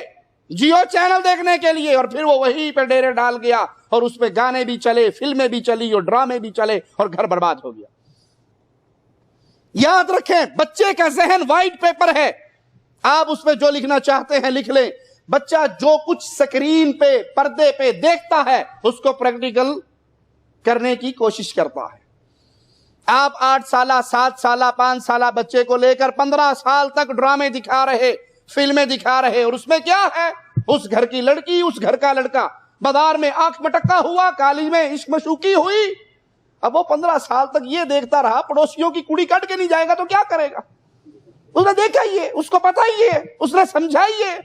جیو چینل دیکھنے کے لیے، اور پھر وہ وہیں پہ ڈیرے ڈال گیا، اور اس پہ گانے بھی چلے، فلمیں بھی چلی اور ڈرامے بھی چلے، اور گھر برباد ہو گیا۔ یاد رکھیں، بچے کا ذہن وائٹ پیپر ہے، آپ اس پہ جو لکھنا چاہتے ہیں لکھ لیں۔ بچہ جو کچھ سکرین پہ، پردے پہ دیکھتا ہے اس کو پریکٹیکل کرنے کی کوشش کرتا ہے۔ آپ 8 سالہ، 7 سالہ، 5 سالہ بچے کو لے کر 15 سال تک ڈرامے دکھا رہے، فلمیں دکھا رہے، اور اس میں کیا ہے؟ اس گھر کی لڑکی، اس گھر کا لڑکا، بازار میں آنکھ مٹکا ہوا، کالج میں عشق مشوقی ہوئی، اب وہ 15 سال تک یہ دیکھتا رہا، پڑوسیوں کی کڑی کٹ کے نہیں جائے گا تو کیا کرے گا؟ اس نے دیکھا ہی ہے، اس کو پتا ہی ہے، اس نے سمجھا ہی ہے،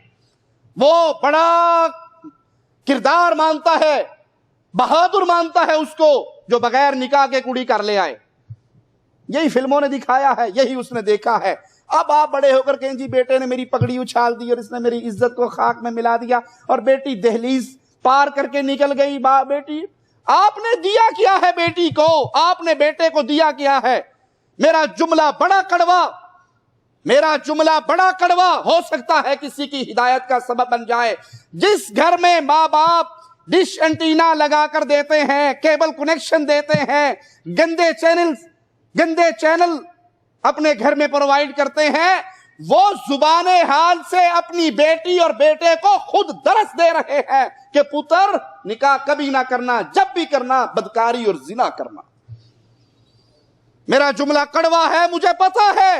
وہ بڑا کردار مانتا ہے، بہادر مانتا ہے اس کو جو بغیر نکاح کے کڑی کر لے آئے۔ یہی فلموں نے دکھایا ہے، یہی اس نے دیکھا ہے۔ اب آپ بڑے ہو کر کہیں جی بیٹے نے میری پگڑی اچھال دی اور اس نے میری عزت کو خاک میں ملا دیا، اور بیٹی دہلیز پار کر کے نکل گئی۔ بیٹی آپ نے دیا کیا ہے؟ بیٹی کو آپ نے بیٹے کو دیا کیا ہے؟ میرا جملہ بڑا کڑوا ہو سکتا ہے کسی کی ہدایت کا سبب بن جائے۔ جس گھر میں ماں باپ ڈش اینٹینا لگا کر دیتے ہیں، کیبل کنیکشن دیتے ہیں، گندے چینل اپنے گھر میں پرووائڈ کرتے ہیں، وہ زبان حال سے اپنی بیٹی اور بیٹے کو خود درس دے رہے ہیں کہ پتر نکاح کبھی نہ کرنا، جب بھی کرنا بدکاری اور زنا کرنا۔ میرا جملہ کڑوا ہے، مجھے پتا ہے،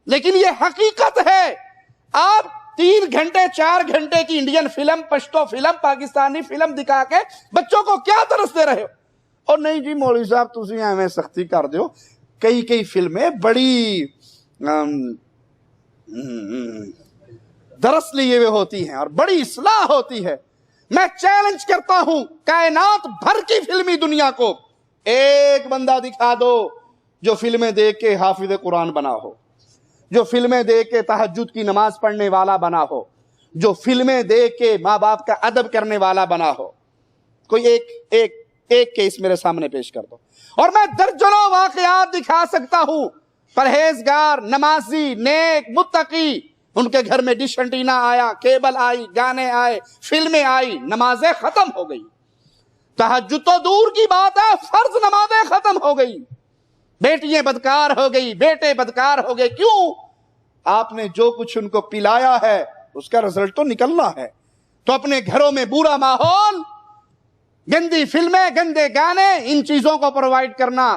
لیکن یہ حقیقت ہے۔ آپ 3 گھنٹے 4 گھنٹے کی Indian film, Pashto film, Pakistani film دکھا کے بچوں کو کیا درس دے رہے ہو؟ اور نہیں جی مولوی صاحب تسی ایویں سختی کر دیو، کئی فلمیں بڑی درس لیے ہوئے ہوتی ہیں اور بڑی اصلاح ہوتی ہے۔ میں چیلنج کرتا ہوں کائنات بھر کی فلمی دنیا کو، ایک بندہ دکھا دو جو فلمیں دیکھ کے حافظ قرآن بنا ہو، جو فلمیں دیکھ کے تہجد کی نماز پڑھنے والا بنا ہو، جو فلمیں دیکھ کے ماں باپ کا ادب کرنے والا بنا ہو۔ کوئی ایک کیس میرے سامنے پیش کر دو، اور میں درجنوں واقعات دکھا سکتا ہوں۔ پرہیزگار، نمازی، نیک، متقی، ان کے گھر میں ڈش اینٹینا آیا، کیبل آئی، گانے آئے، فلمیں آئی، نمازیں ختم ہو گئی۔ تہجد تو دور کی بات ہے، فرض نمازیں ختم ہو گئی، بیٹیاں بدکار ہو گئی، بیٹے بدکار ہو گئے۔ کیوں؟ آپ نے جو کچھ ان کو پلایا ہے اس کا رزلٹ تو نکلنا ہے۔ تو اپنے گھروں میں برا ماحول، گندی فلمیں، گندے گانے، ان چیزوں کو پرووائڈ کرنا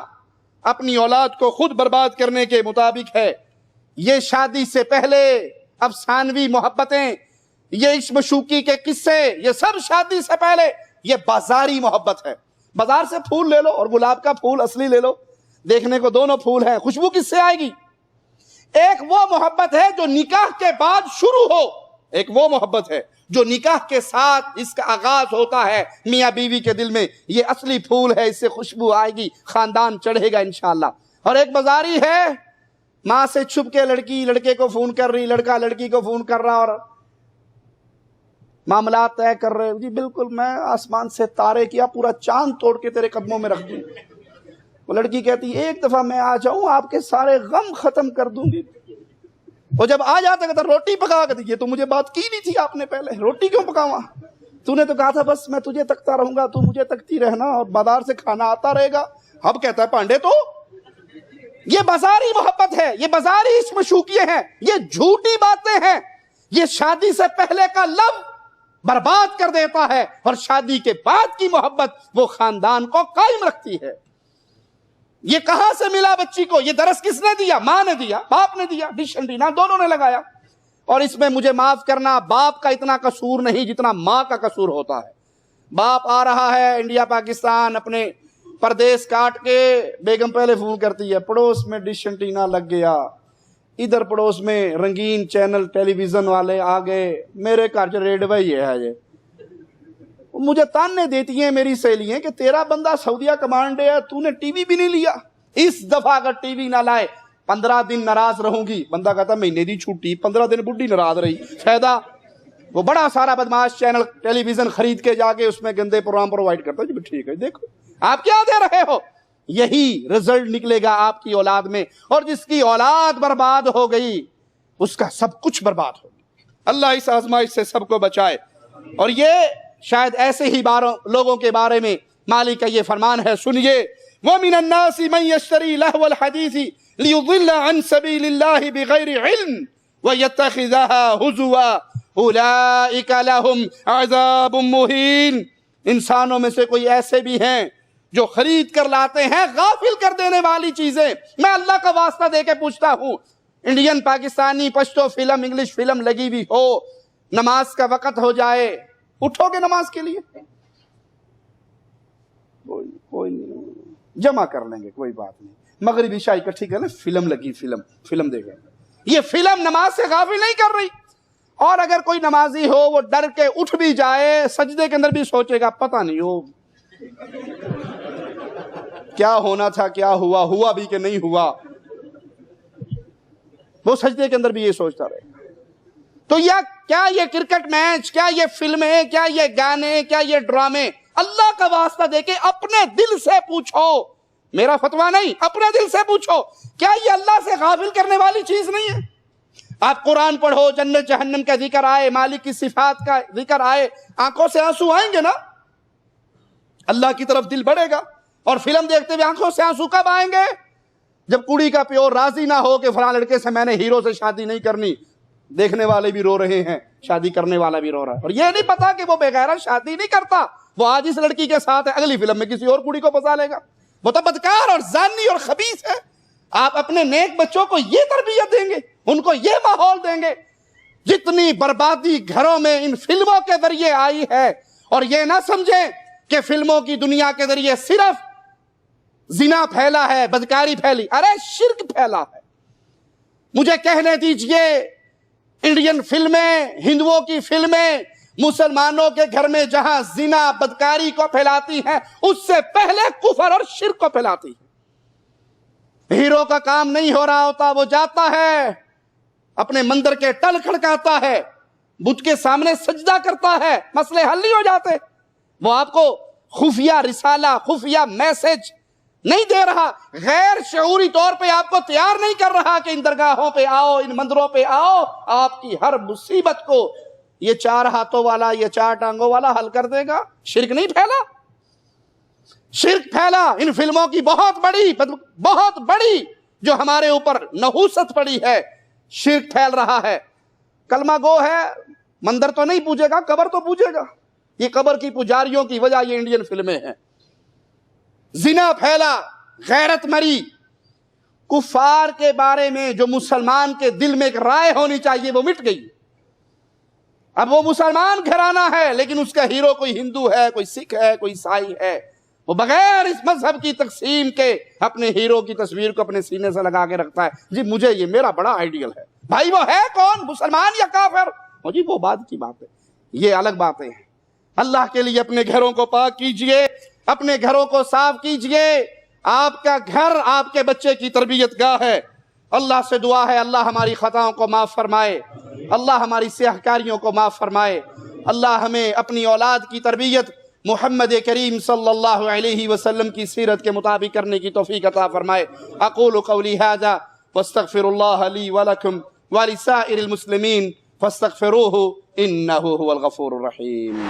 اپنی اولاد کو خود برباد کرنے کے مطابق ہے۔ یہ شادی سے پہلے افسانوی محبتیں، یہ عشق مشوقی کے قصے، یہ سب شادی سے پہلے، یہ بازاری محبت ہے۔ بازار سے پھول لے لو اور گلاب کا پھول اصلی لے لو، دیکھنے کو دونوں پھول ہیں، خوشبو کس سے آئے گی؟ ایک وہ محبت ہے جو نکاح کے بعد شروع ہو، ایک وہ محبت ہے جو نکاح کے ساتھ اس کا آغاز ہوتا ہے۔ میاں بیوی کے دل میں یہ اصلی پھول ہے، اس سے خوشبو آئے گی، خاندان چڑھے گا انشاءاللہ۔ اور ایک بازاری ہے، ماں سے چھپ کے لڑکی لڑکے کو فون کر رہی، لڑکا لڑکی کو فون کر رہا اور معاملات طے کر رہے، جی بالکل میں آسمان سے تارے کیا پورا چاند توڑ کے تیرے قدموں میں رکھ دوں۔ وہ لڑکی کہتی ایک دفعہ میں آ جاؤں آپ کے سارے غم ختم کر دوں گی۔ وہ جب آ جاتا کہتا روٹی پکا کے دیجیے، تو مجھے بات کی نہیں تھی آپ نے پہلے، روٹی کیوں پکاواں؟ تو نے تو کہا تھا بس میں تجھے تکتا رہوں گا، تو مجھے تکتی رہنا اور بازار سے کھانا آتا رہے گا۔ اب کہتا ہے پانڈے تو یہ بازاری محبت ہے، یہ بازاری عشق مشوقیے ہیں، یہ جھوٹی باتیں ہیں، یہ شادی سے پہلے کا لو برباد کر دیتا ہے، اور شادی کے بعد کی محبت وہ خاندان کو قائم رکھتی ہے۔ یہ کہاں سے ملا بچی کو؟ یہ درس کس نے دیا؟ ماں نے دیا، باپ نے دیا، ڈش اینٹینا دونوں نے لگایا۔ اور اس میں مجھے معاف کرنا، باپ کا اتنا قصور نہیں جتنا ماں کا قصور ہوتا ہے۔ باپ آ رہا ہے انڈیا پاکستان اپنے پردیس کاٹ کے بیگم پہلے فون کرتی ہے، پڑوس میں ڈش انٹینا لگ گیا، ادھر پڑوس میں رنگین چینل ٹیلی ویژن والے آ گئے، میرے گھر جو ریڈ وہی ہے یہ مجھے تانے دیتی ہیں میری سہیلیاں کہ تیرا بندہ سعودیہ کمانڈے ہے، تو نے ٹی وی بھی نہیں لیا، اس دفعہ اگر ٹی وی نہ لائے 15 دن ناراض رہوں گی۔ بندہ کہتا مہینے دی چھٹی، 15 دن بڈھی ناراض رہی، فائدہ وہ بڑا سارا بدماش چینل ٹیلی ویژن خرید کے جا کے اس میں گندے پروگرام پرووائڈ کرتا ہے۔ جی ٹھیک ہے، دیکھو آپ کیا دے رہے ہو، یہی رزلٹ نکلے گا آپ کی اولاد میں، اور جس کی اولاد برباد ہو گئی اس کا سب کچھ برباد ہو گیا۔ اللہ اس آزمائش سے سب کو بچائے۔ اور یہ شاید ایسے ہی لوگوں کے بارے میں مالک کا یہ فرمان ہے، سنیے، وَمِنَ النَّاسِ مَن يَشْتَرِي لَهْوَ الْحَدِيثِ لِيُضِلَّ عَن سَبِيلِ اللَّهِ بِغَيْرِ عِلْمٍ وَيَتَّخِذَهَا هُزُوًا أُولَئِكَ لَهُمْ عَذَابٌ مُهِينٌ۔ انسانوں میں سے کوئی ایسے بھی ہیں جو خرید کر لاتے ہیں غافل کر دینے والی چیزیں۔ میں اللہ کا واسطہ دے کے پوچھتا ہوں، Indian, Pakistani, Pashto film, English film لگی ہوئی ہو، نماز کا وقت ہو جائے، اٹھو گے نماز کے لیے؟ کوئی نہیں، جمع کر لیں گے، کوئی بات نہیں، مغرب عشاء اکٹھی کر لیں، فلم لگی، فلم دیکھ رہے ہیں۔ یہ فلم نماز سے غافل نہیں کر رہی۔ اور اگر کوئی نمازی ہو وہ ڈر کے اٹھ بھی جائے، سجدے کے اندر بھی سوچے گا پتہ نہیں ہو کیا ہونا تھا، کیا ہوا بھی کہ نہیں ہوا، وہ سجدے کے اندر بھی یہ سوچتا رہے۔ تو کیا یہ کرکٹ میچ، کیا یہ فلمیں، کیا یہ گانے، کیا یہ ڈرامے، اللہ کا واسطہ دے کے اپنے دل سے پوچھو، میرا فتویٰ نہیں، اپنے دل سے پوچھو، کیا یہ اللہ سے غافل کرنے والی چیز نہیں ہے؟ آپ قرآن پڑھو، جنت جہنم کا ذکر آئے، مالک کی صفات کا ذکر آئے، آنکھوں سے آنسو آئیں گے نا، اللہ کی طرف دل بڑھے گا۔ اور فلم دیکھتے ہوئے آنکھوں سے آنسو کب آئیں گے؟ جب کڑی کا پیور راضی نہ ہو کہ فلاں لڑکے سے میں نے ہیرو سے شادی نہیں کرنی، دیکھنے والے بھی رو رہے ہیں، شادی کرنے والا بھی رو رہا ہے، اور یہ نہیں پتا کہ وہ بغیر شادی نہیں کرتا، وہ آج اس لڑکی کے ساتھ ہے، اگلی فلم میں کسی اور کڑی کو پھنسا لے گا، وہ تو بدکار اور زانی اور خبیث ہے۔ آپ اپنے نیک بچوں کو یہ تربیت دیں گے، ان کو یہ ماحول دیں گے؟ جتنی بربادی گھروں میں ان فلموں کے ذریعے آئی ہے، اور یہ نہ سمجھیں کہ فلموں کی دنیا کے ذریعے صرف زنا پھیلا ہے، بدکاری پھیلی، ارے شرک پھیلا ہے۔ مجھے کہنے دیجئے، انڈین فلمیں، ہندوؤں کی فلمیں مسلمانوں کے گھر میں جہاں زنا بدکاری کو پھیلاتی ہیں، اس سے پہلے کفر اور شرک کو پھیلاتی ہیں۔ ہیرو کا کام نہیں ہو رہا ہوتا، وہ جاتا ہے اپنے مندر کے ٹل کھڑکاتا ہے، بت کے سامنے سجدہ کرتا ہے، مسئلے حل نہیں ہو جاتے۔ وہ آپ کو خفیہ رسالہ، خفیہ میسج نہیں دے رہا، غیر شعوری طور پہ آپ کو تیار نہیں کر رہا کہ ان درگاہوں پہ آؤ، ان مندروں پہ آؤ، آپ کی ہر مصیبت کو یہ 4 ہاتھوں والا، یہ 4 ٹانگوں والا حل کر دے گا۔ شرک نہیں پھیلا؟ شرک پھیلا، ان فلموں کی بہت بڑی جو ہمارے اوپر نحوست پڑی ہے، شرک پھیل رہا ہے۔ کلمہ گو ہے، مندر تو نہیں پوجے گا، قبر تو پوجے گا۔ یہ قبر کی پجاریوں کی وجہ یہ انڈین فلمیں ہیں۔ زنا پھیلا، غیرت مری، کفار کے بارے میں جو مسلمان کے دل میں ایک رائے ہونی چاہیے وہ مٹ گئی۔ اب وہ مسلمان گھرانہ ہے لیکن اس کا ہیرو کوئی ہندو ہے، کوئی سکھ ہے، کوئی عیسائی ہے، وہ بغیر اس مذہب کی تقسیم کے اپنے ہیرو کی تصویر کو اپنے سینے سے لگا کے رکھتا ہے۔ جی مجھے یہ میرا بڑا آئیڈیل ہے۔ بھائی وہ ہے کون، مسلمان یا کافر؟ جی وہ بعد کی بات ہے، یہ الگ باتیں ہیں۔ اللہ کے لیے اپنے گھروں کو پاک کیجئے، اپنے گھروں کو صاف کیجئے۔ آپ کا گھر آپ کے بچے کی تربیت گاہ ہے۔ اللہ سے دعا ہے اللہ ہماری خطاؤں کو معاف فرمائے، اللہ ہماری سیاہ کاریوں کو معاف فرمائے، اللہ ہمیں اپنی اولاد کی تربیت محمد کریم صلی اللہ علیہ وسلم کی سیرت کے مطابق کرنے کی توفیق عطا فرمائے۔ اقول قولی ھذا واستغفر اللہ لی ولکم ولسائر المسلمین فاستغفروہ انہ هو الغفور الرحیم۔